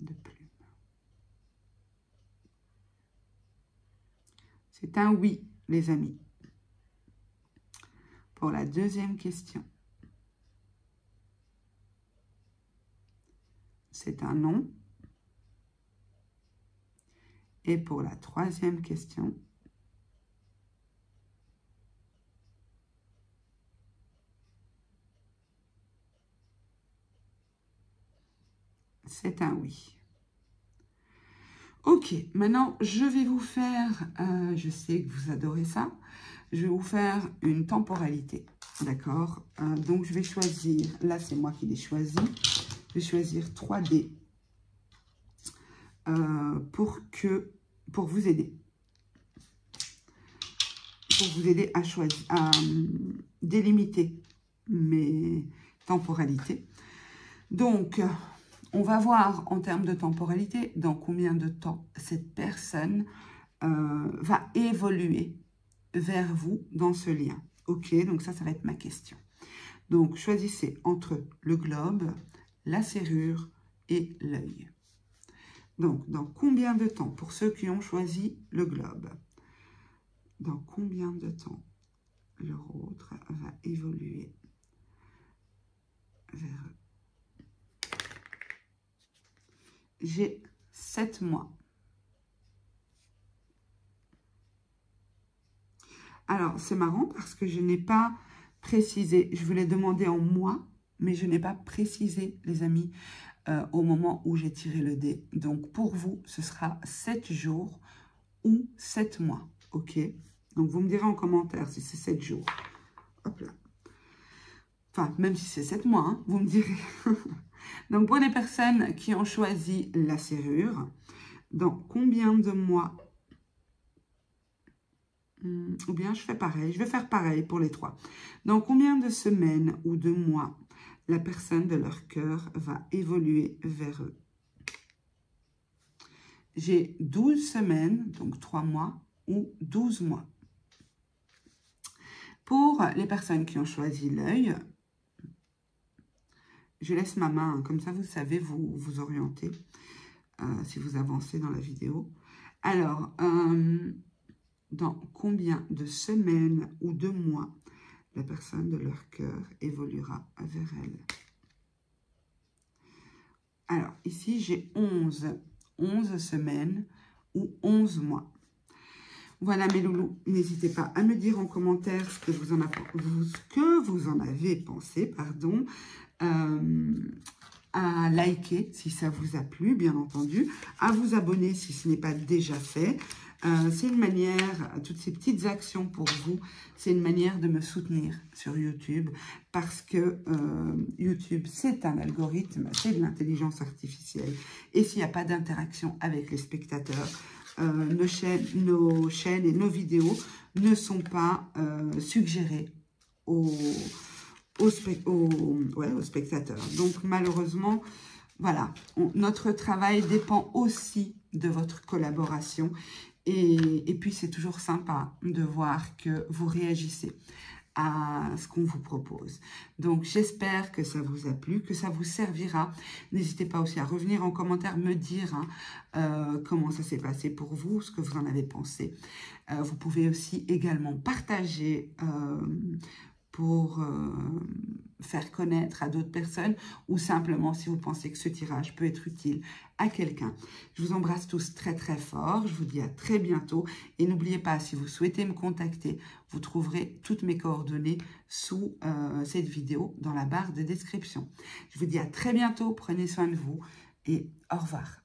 de plumes. C'est un oui, les amis. Pour la deuxième question, c'est un non. Et pour la troisième question, c'est un oui. Ok, maintenant, je vais vous faire, je sais que vous adorez ça, je vais vous faire une temporalité, d'accord? Donc, je vais choisir, là, c'est moi qui l'ai choisi, je vais choisir 3 dés pour vous aider. Pour vous aider à choisir, à délimiter mes temporalités. Donc, on va voir en termes de temporalité dans combien de temps cette personne va évoluer vers vous dans ce lien. Ok, donc ça va être ma question. Donc, choisissez entre le globe, la serrure et l'œil. Donc, dans combien de temps, pour ceux qui ont choisi le globe, dans combien de temps leur autre va évoluer vers eux? J'ai 7 mois. Alors, c'est marrant parce que je n'ai pas précisé, je voulais demander en mois, mais je n'ai pas précisé, les amis, au moment où j'ai tiré le dé. Donc, pour vous, ce sera 7 jours ou 7 mois, ok? Donc, vous me direz en commentaire si c'est 7 jours. Hop là. Enfin, même si c'est 7 mois, hein, vous me direz. Donc, pour les personnes qui ont choisi la serrure, dans combien de mois, ou bien je fais pareil, je vais faire pareil pour les 3. Dans combien de semaines ou de mois la personne de leur cœur va évoluer vers eux? J'ai 12 semaines, donc 3 mois, ou 12 mois. Pour les personnes qui ont choisi l'œil, je laisse ma main, comme ça vous savez vous orienter si vous avancez dans la vidéo. Alors, dans combien de semaines ou de mois la personne de leur cœur évoluera vers elle? Alors, ici, j'ai 11 semaines ou 11 mois. Voilà, mes loulous, n'hésitez pas à me dire en commentaire ce que vous en avez pensé, pardon, à liker si ça vous a plu, bien entendu, à vous abonner si ce n'est pas déjà fait. C'est une manière, toutes ces petites actions pour vous, c'est une manière de me soutenir sur YouTube parce que YouTube, c'est un algorithme, c'est de l'intelligence artificielle. Et s'il n'y a pas d'interaction avec les spectateurs, nos chaînes et nos vidéos ne sont pas suggérées aux spectateurs. Donc, malheureusement, voilà, notre travail dépend aussi de votre collaboration. Et puis, c'est toujours sympa de voir que vous réagissez à ce qu'on vous propose. Donc, j'espère que ça vous a plu, que ça vous servira. N'hésitez pas aussi à revenir en commentaire, me dire comment ça s'est passé pour vous, ce que vous en avez pensé. Vous pouvez aussi également partager pour faire connaître à d'autres personnes ou simplement si vous pensez que ce tirage peut être utile à quelqu'un. Je vous embrasse tous très très fort, je vous dis à très bientôt et n'oubliez pas, si vous souhaitez me contacter, vous trouverez toutes mes coordonnées sous cette vidéo dans la barre de description. Je vous dis à très bientôt, prenez soin de vous et au revoir.